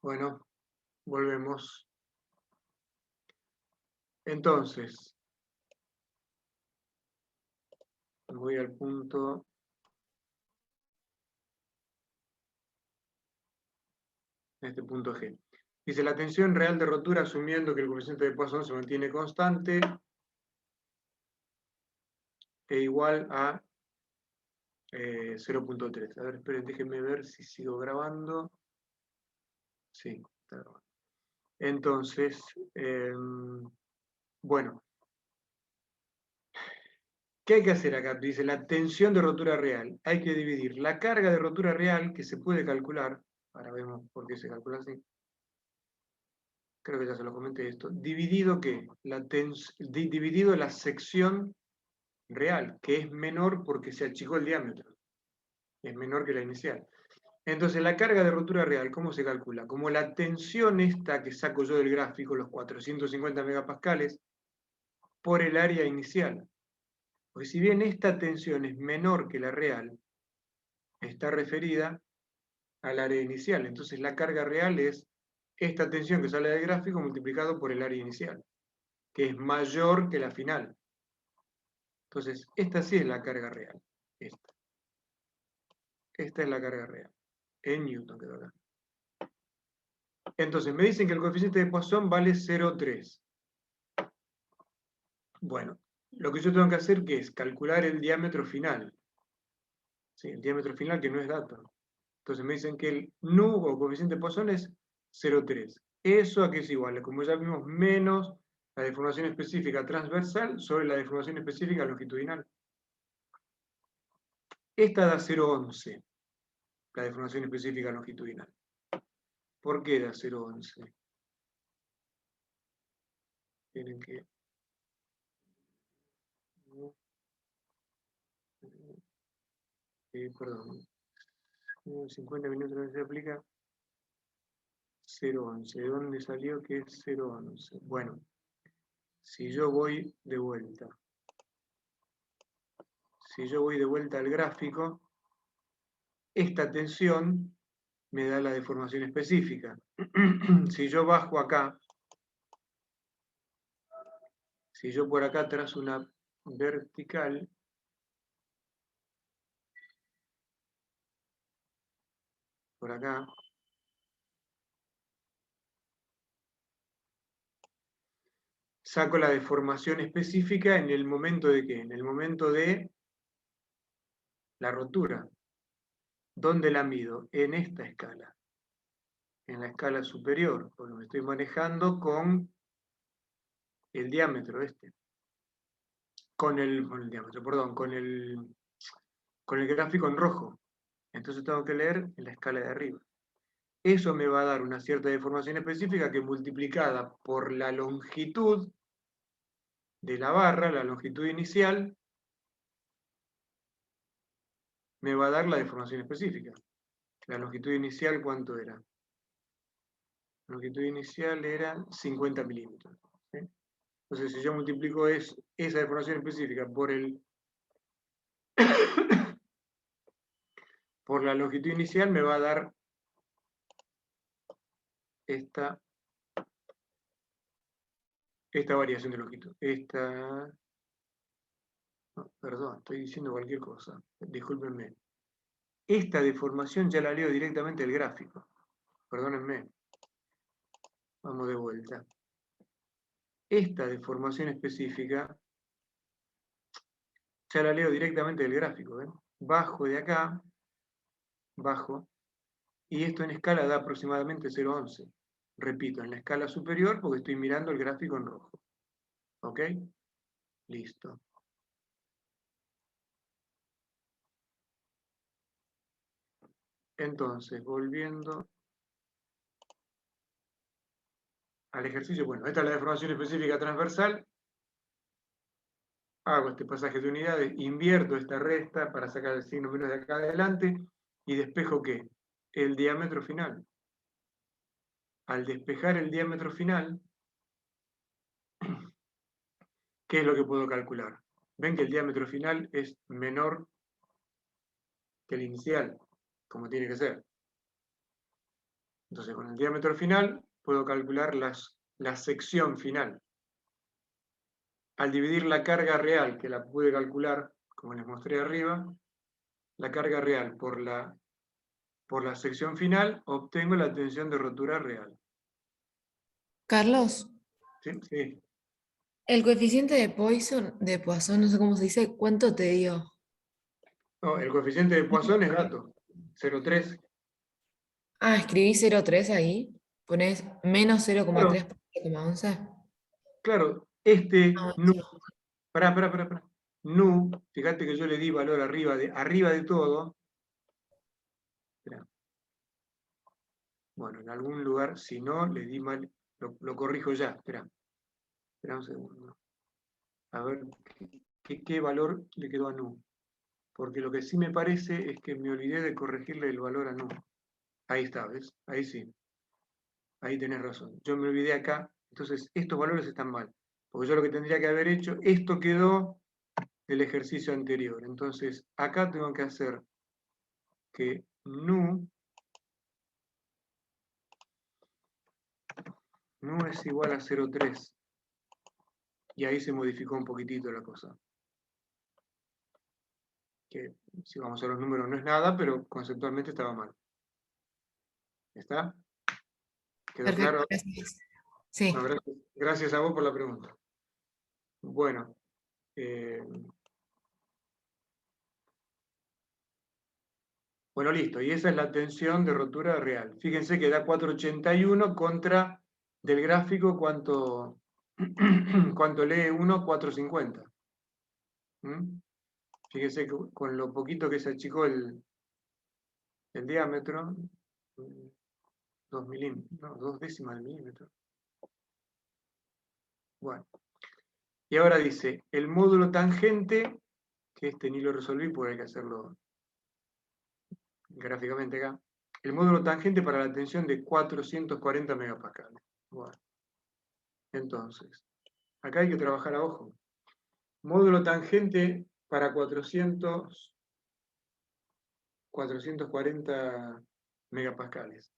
Bueno, volvemos. Entonces, voy al punto. Este punto G. Dice, la tensión real de rotura, asumiendo que el coeficiente de Poisson se mantiene constante, e igual a 0.3. A ver, esperen, déjenme ver si sigo grabando. Sí, está grabando. Entonces, bueno. ¿Qué hay que hacer acá? Dice, la tensión de rotura real. Hay que dividir la carga de rotura real, que se puede calcular, ahora vemos por qué se calcula así, creo que ya se lo comenté esto, dividido ¿qué? Dividido la sección real, que es menor porque se achicó el diámetro, es menor que la inicial. Entonces, la carga de rotura real, ¿cómo se calcula? Como la tensión esta que saco yo del gráfico, los 450 megapascales, por el área inicial. Porque si bien esta tensión es menor que la real, está referida al área inicial. Entonces, la carga real es esta tensión que sale del gráfico multiplicado por el área inicial, que es mayor que la final. Entonces, esta sí es la carga real. Esta es la carga real. En Newton quedó acá. Entonces, me dicen que el coeficiente de Poisson vale 0,3. Bueno, lo que yo tengo que hacer ¿qué es? Calcular el diámetro final. ¿Sí? El diámetro final que no es dato. Entonces me dicen que el nu o coeficiente de Poisson es 0,3. ¿Eso a qué es igual? Como ya vimos, menos la deformación específica transversal sobre la deformación específica longitudinal. Esta da 0,11, la deformación específica longitudinal. ¿Por qué da 0,11? Tienen que... perdón. 50 minutos no se aplica. 0,11. ¿De dónde salió que es 0,11? Bueno, si yo voy de vuelta. Si yo voy de vuelta al gráfico, esta tensión me da la deformación específica. Si yo bajo acá, si yo por acá trazo una vertical, por acá, saco la deformación específica en el momento de ¿qué? En el momento de la rotura. ¿Dónde la mido? En esta escala. En la escala superior, porque me estoy manejando con el diámetro este. Con el diámetro, perdón, con el gráfico en rojo. Entonces tengo que leer en la escala de arriba. Eso me va a dar una cierta deformación específica que multiplicada por la longitud de la barra, la longitud inicial, me va a dar la deformación específica. La longitud inicial, ¿cuánto era? La longitud inicial era 50 milímetros. ¿Sí? Entonces, si yo multiplico esa deformación específica por por la longitud inicial, me va a dar esta variación de longitud. No, perdón, estoy diciendo cualquier cosa. Discúlpenme. Esta deformación ya la leo directamente del gráfico. Perdónenme. Vamos de vuelta. Esta deformación específica ya la leo directamente del gráfico. ¿Ven? Bajo de acá, bajo, y esto en escala da aproximadamente 0,11. Repito, en la escala superior porque estoy mirando el gráfico en rojo. ¿Ok? Listo. Entonces, volviendo al ejercicio, bueno, esta es la deformación específica transversal. Hago este pasaje de unidades, invierto esta resta para sacar el signo menos de acá adelante y despejo ¿qué? El diámetro final. Al despejar el diámetro final, ¿qué es lo que puedo calcular? Ven que el diámetro final es menor que el inicial, como tiene que ser. Entonces, con el diámetro final puedo calcular la sección final. Al dividir la carga real, que la pude calcular, como les mostré arriba, la carga real por la sección final, obtengo la tensión de rotura real. Carlos, ¿Sí? Sí. el coeficiente de Poisson, no sé cómo se dice, ¿cuánto te dio? No, el coeficiente de Poisson es gato, 0,3. Ah, escribí 0,3 ahí. Ponés menos 0,3 Claro, por 0,11. claro, Ah, nu, buenísimo. pará. Nu, fíjate que yo le di valor arriba de todo. Esperá. Bueno, en algún lugar, si no, le di mal, lo corrijo ya, espera un segundo. A ver, ¿qué valor le quedó a nu? Porque lo que sí me parece es que me olvidé de corregirle el valor a nu. Ahí está, ¿ves? Ahí sí. Ahí tenés razón. Yo me olvidé acá, entonces estos valores están mal. Porque yo lo que tendría que haber hecho, esto quedó del ejercicio anterior. Entonces, acá tengo que hacer que nu es igual a 0,3. Y ahí se modificó un poquitito la cosa. Que si vamos a los números no es nada, pero conceptualmente estaba mal. ¿Está? ¿Quedó Perfecto, claro? gracias. Sí. No, gracias a vos por la pregunta. Bueno, bueno, listo. Y esa es la tensión de rotura real. Fíjense que da 481 contra del gráfico cuánto lee 1, 450. ¿Mm? Fíjense que con lo poquito que se achicó el diámetro, 2 milímetros, no, 2 décimas de milímetro. Bueno. Y ahora dice, el módulo tangente, que este ni lo resolví porque hay que hacerlo gráficamente acá, el módulo tangente para la tensión de 440 megapascales. Bueno, entonces, acá hay que trabajar a ojo. Módulo tangente para 440 megapascales.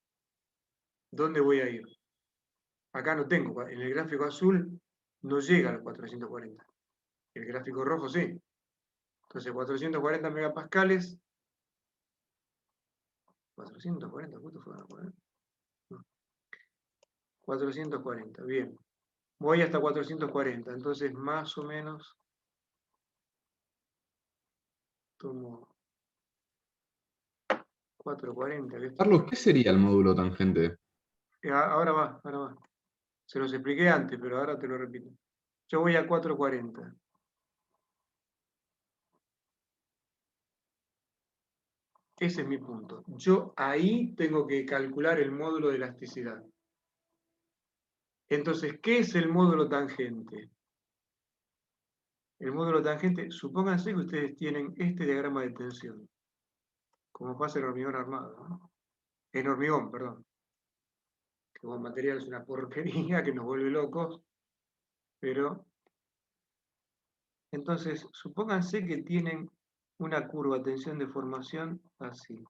¿Dónde voy a ir? Acá no tengo, en el gráfico azul no llega a los 440. El gráfico rojo sí. Entonces 440 megapascales, 440, ¿cuánto fue? 440, bien. Voy hasta 440, entonces más o menos tomo 440. Carlos, ¿qué sería el módulo tangente? Ahora va. Se los expliqué antes, pero ahora te lo repito. Yo voy a 440. Ese es mi punto. Yo ahí tengo que calcular el módulo de elasticidad. Entonces, ¿qué es el módulo tangente? El módulo tangente, supónganse que ustedes tienen este diagrama de tensión, como pasa en hormigón armado, ¿no? En hormigón, perdón. Que como material es una porquería que nos vuelve locos, pero entonces, supónganse que tienen una curva de tensión de formación así.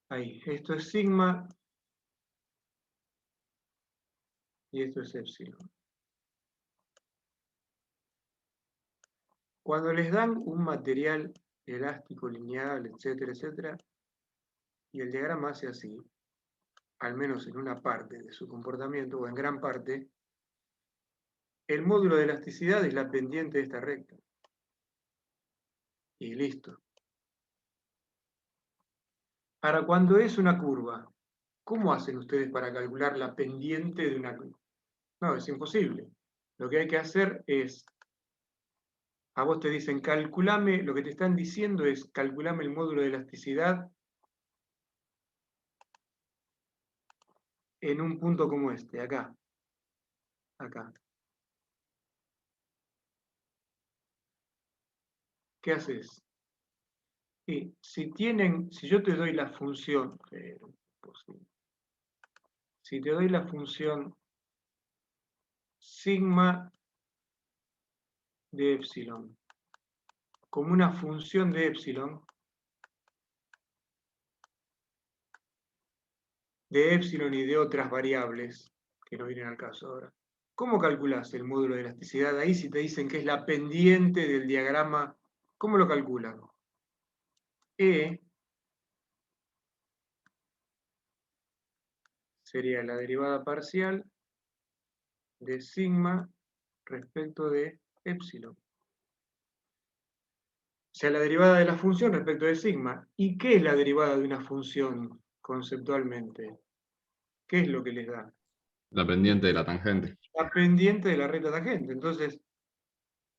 Ahí, esto es sigma y esto es epsilon. Cuando les dan un material elástico, lineal, etcétera, y el diagrama hace así, al menos en una parte de su comportamiento, o en gran parte, el módulo de elasticidad es la pendiente de esta recta. Y listo. Ahora, cuando es una curva, ¿cómo hacen ustedes para calcular la pendiente de una curva? No, es imposible. Lo que hay que hacer es, a vos te dicen, calculame, lo que te están diciendo es, calculame el módulo de elasticidad en un punto como este, acá. Acá. ¿Qué haces? Y si yo te doy la función, si te doy la función sigma de epsilon como una función de epsilon y de otras variables que no vienen al caso ahora. ¿Cómo calculas el módulo de elasticidad ahí si te dicen que es la pendiente del diagrama? ¿Cómo lo calculan? E sería la derivada parcial de sigma respecto de epsilon. O sea, la derivada de la función respecto de sigma. ¿Y qué es la derivada de una función conceptualmente? ¿Qué es lo que les da? La pendiente de la tangente. La pendiente de la recta tangente. Entonces,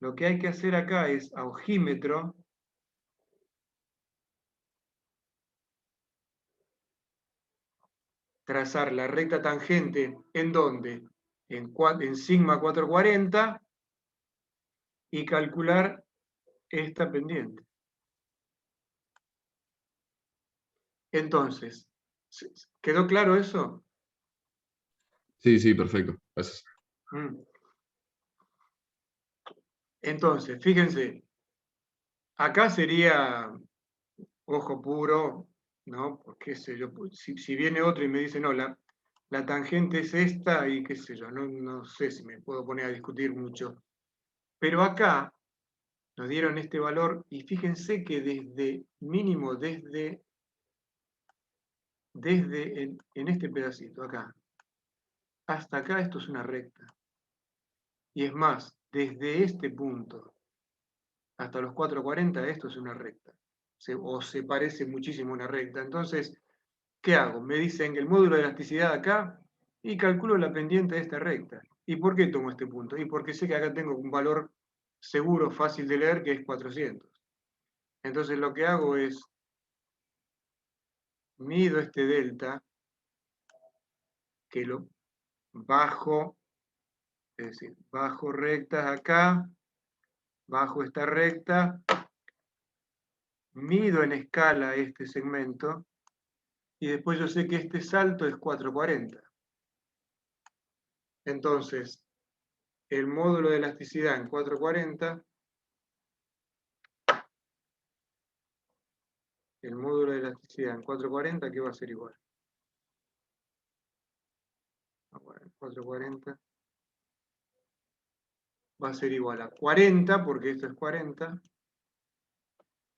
lo que hay que hacer acá es a ojímetro trazar la recta tangente, ¿en dónde? En sigma 440 y calcular esta pendiente. Entonces, ¿quedó claro eso? Sí, sí, perfecto. Gracias. Entonces, fíjense, acá sería ojo puro, ¿no? Porque qué sé yo, si viene otro y me dice, no, la tangente es esta y qué sé yo, no sé si me puedo poner a discutir mucho. Pero acá nos dieron este valor y fíjense que mínimo desde en este pedacito, acá, hasta acá esto es una recta. Y es más, desde este punto hasta los 440 esto es una recta. O se parece muchísimo a una recta. Entonces, ¿qué hago? Me dicen que el módulo de elasticidad acá y calculo la pendiente de esta recta. ¿Y por qué tomo este punto? Y porque sé que acá tengo un valor seguro, fácil de leer, que es 400. Entonces lo que hago es mido este delta, que lo bajo, es decir, bajo rectas acá, bajo esta recta, mido en escala este segmento, y después yo sé que este salto es 440. Entonces, el módulo de elasticidad en 440, el módulo de elasticidad en 440, ¿qué va a ser igual? Bueno, 440 va a ser igual a 40, porque esto es 40,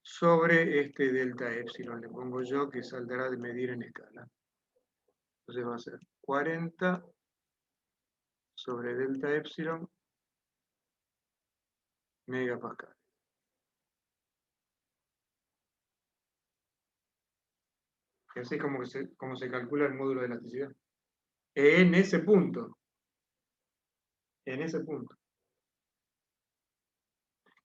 sobre este delta epsilon, le pongo yo, que saldrá de medir en escala. Entonces va a ser 40 sobre delta epsilon megapascal. Y así es como se calcula el módulo de elasticidad. En ese punto. En ese punto.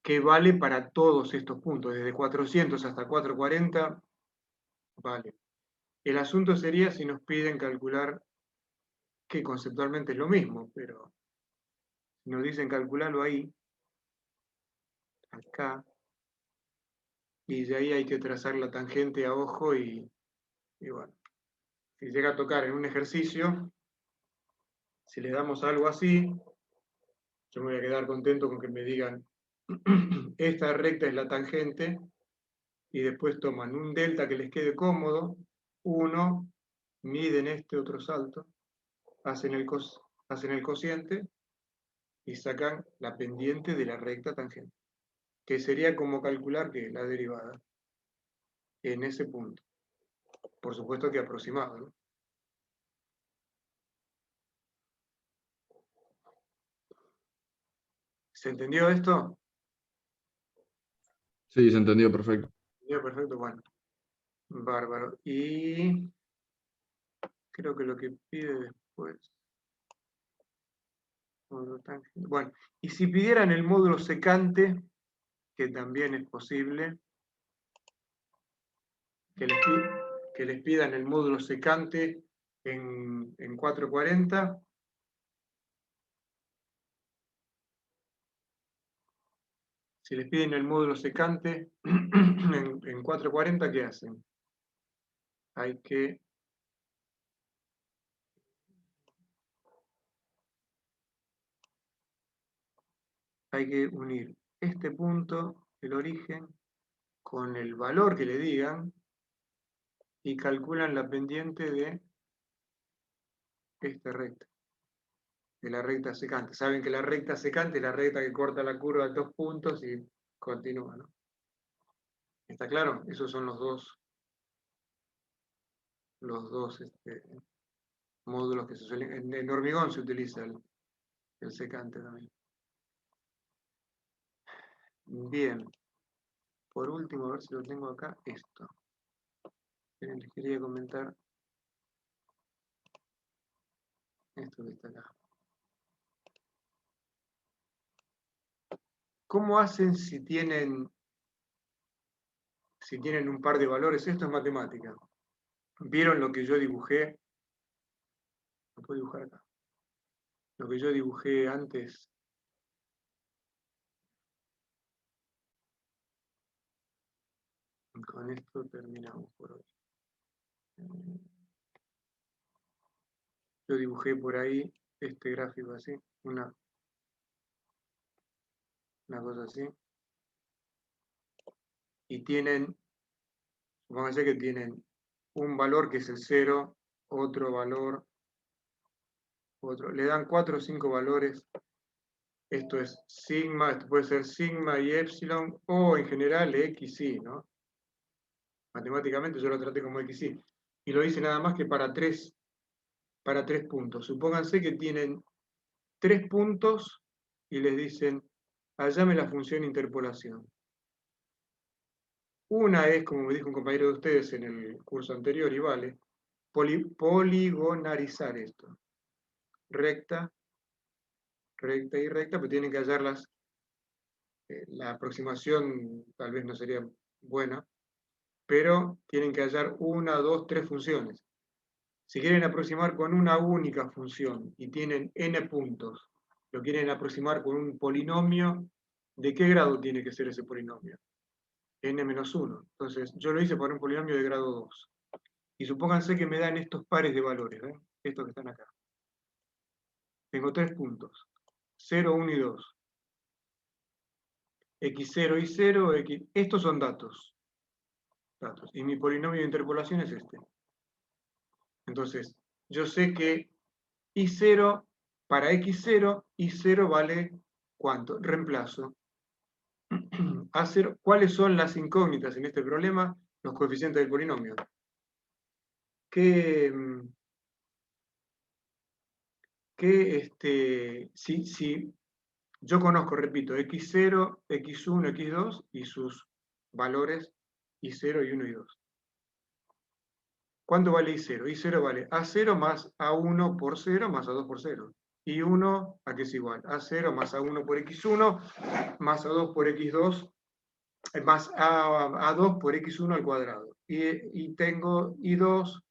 Que vale para todos estos puntos, desde 400 hasta 440, vale. El asunto sería si nos piden calcular, que conceptualmente es lo mismo, pero si nos dicen calcularlo ahí, acá, y de ahí hay que trazar la tangente a ojo y bueno, si llega a tocar en un ejercicio, si le damos algo así, yo me voy a quedar contento con que me digan, esta recta es la tangente, y después toman un delta que les quede cómodo, uno, miden este otro salto, hacen el cociente y sacan la pendiente de la recta tangente, que sería como calcular que la derivada en ese punto. Por supuesto que aproximado, ¿no? ¿Se entendió esto? Sí, se entendió perfecto. Ya, perfecto, bueno. Bárbaro. Y creo que lo que pide después. Bueno, y si pidieran el módulo secante, que también es posible, que les pidan el módulo secante en 440. Si les piden el módulo secante en 440, ¿qué hacen? Hay que hay que unir este punto, el origen, con el valor que le digan y calculan la pendiente de esta recta, de la recta secante. Saben que la recta secante es la recta que corta la curva de 2 puntos y continúa, ¿no? ¿Está claro? Esos son los dos módulos que se suelen... En hormigón se utiliza el secante también. Bien. Por último, a ver si lo tengo acá, esto. Les quería comentar esto que está acá. ¿Cómo hacen si tienen un par de valores? Esto es matemática. ¿Vieron lo que yo dibujé? ¿Lo puedo dibujar acá? Lo que yo dibujé antes. Con esto terminamos por hoy. Yo dibujé por ahí este gráfico así, una cosa así. Y tienen, supónganse que tienen un valor que es el 0, otro valor, otro. Le dan 4 o 5 valores. Esto es sigma, esto puede ser sigma y epsilon, o en general x, y, ¿no? Matemáticamente yo lo traté como x, y. Y lo hice nada más que para tres puntos. Supónganse que tienen 3 puntos y les dicen, hallame la función interpolación. Una es, como me dijo un compañero de ustedes en el curso anterior, y vale, poligonarizar esto. Recta y recta, pero tienen que hallarlas. La aproximación tal vez no sería buena, pero tienen que hallar 1, 2, 3 funciones. Si quieren aproximar con una única función y tienen n puntos, lo quieren aproximar con un polinomio, ¿de qué grado tiene que ser ese polinomio? n-1. Entonces, yo lo hice para un polinomio de grado 2. Y supónganse que me dan estos pares de valores, ¿ven? Estos que están acá. Tengo 3 puntos, 0, 1 y 2. x0 y 0, x... Estos son datos. Y mi polinomio de interpolación es este. Entonces, yo sé que I0, para x0, I0 vale ¿cuánto? Reemplazo. A0, ¿cuáles son las incógnitas en este problema? Los coeficientes del polinomio. Si yo conozco, repito, x0, x1, x2 y sus valores I0 y 1 y 2. ¿Cuánto vale I0? I0 vale A0 más A1 por 0 más A2 por 0. Y 1, ¿a qué es igual? A0 más A1 por x1 más A2 por x2 más A2 por x1 al cuadrado. Y tengo I2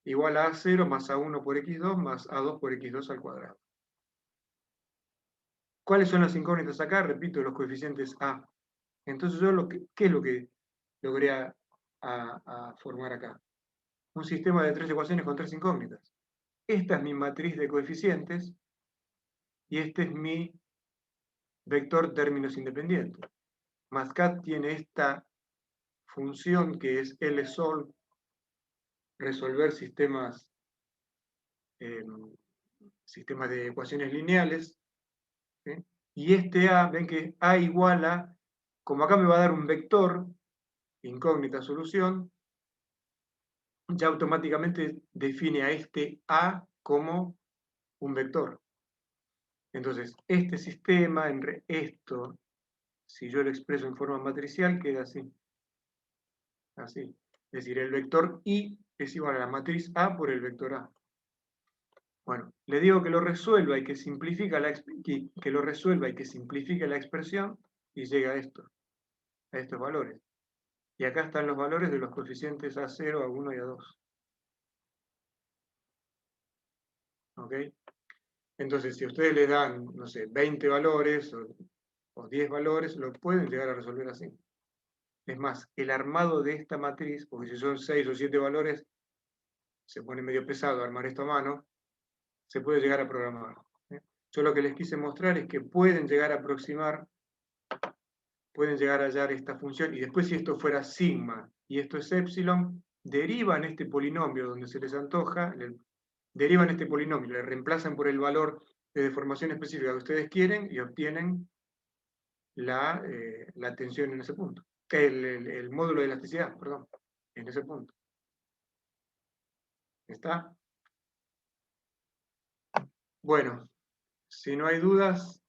igual a A0 más A1 por x2 más A2 por x2 al cuadrado. ¿Cuáles son las incógnitas acá? Repito, los coeficientes A. Entonces yo, ¿qué es lo que logré a formar acá? Un sistema de 3 ecuaciones con 3 incógnitas. Esta es mi matriz de coeficientes y este es mi vector términos independientes. Mascat tiene esta función que es LSOLV, resolver sistemas de ecuaciones lineales, ¿sí? Y este A, ven que A igual a, como acá me va a dar un vector, incógnita solución, ya automáticamente define a este A como un vector. Entonces, este sistema, esto, si yo lo expreso en forma matricial, queda así. Así. Es decir, el vector I es igual a la matriz A por el vector A. Bueno, le digo que lo resuelva y que simplifica la expresión y llega a esto, a estos valores. Y acá están los valores de los coeficientes A0, A1 y A2. ¿Ok? Entonces, si ustedes le dan, no sé, 20 valores o 10 valores, lo pueden llegar a resolver así. Es más, el armado de esta matriz, porque si son 6 o 7 valores, se pone medio pesado armar esto a mano, se puede llegar a programar. Yo lo que les quise mostrar es que pueden llegar a aproximar, pueden llegar a hallar esta función, y después si esto fuera sigma y esto es epsilon, derivan este polinomio donde se les antoja, derivan este polinomio, le reemplazan por el valor de deformación específica que ustedes quieren y obtienen la tensión en ese punto. El módulo de elasticidad, perdón, en ese punto. ¿Está? Bueno, si no hay dudas,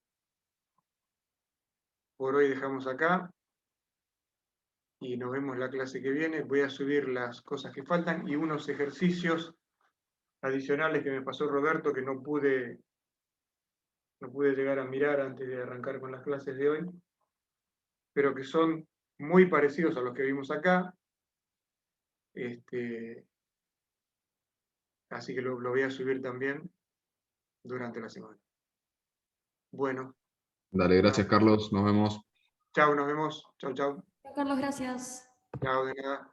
por hoy dejamos acá y nos vemos la clase que viene. Voy a subir las cosas que faltan y unos ejercicios adicionales que me pasó Roberto que no pude llegar a mirar antes de arrancar con las clases de hoy, pero que son muy parecidos a los que vimos acá. Así que lo voy a subir también durante la semana. Bueno, Dale, gracias Carlos, nos vemos. chao, nos vemos. Chao, chao. Carlos, gracias. Chao, de nada.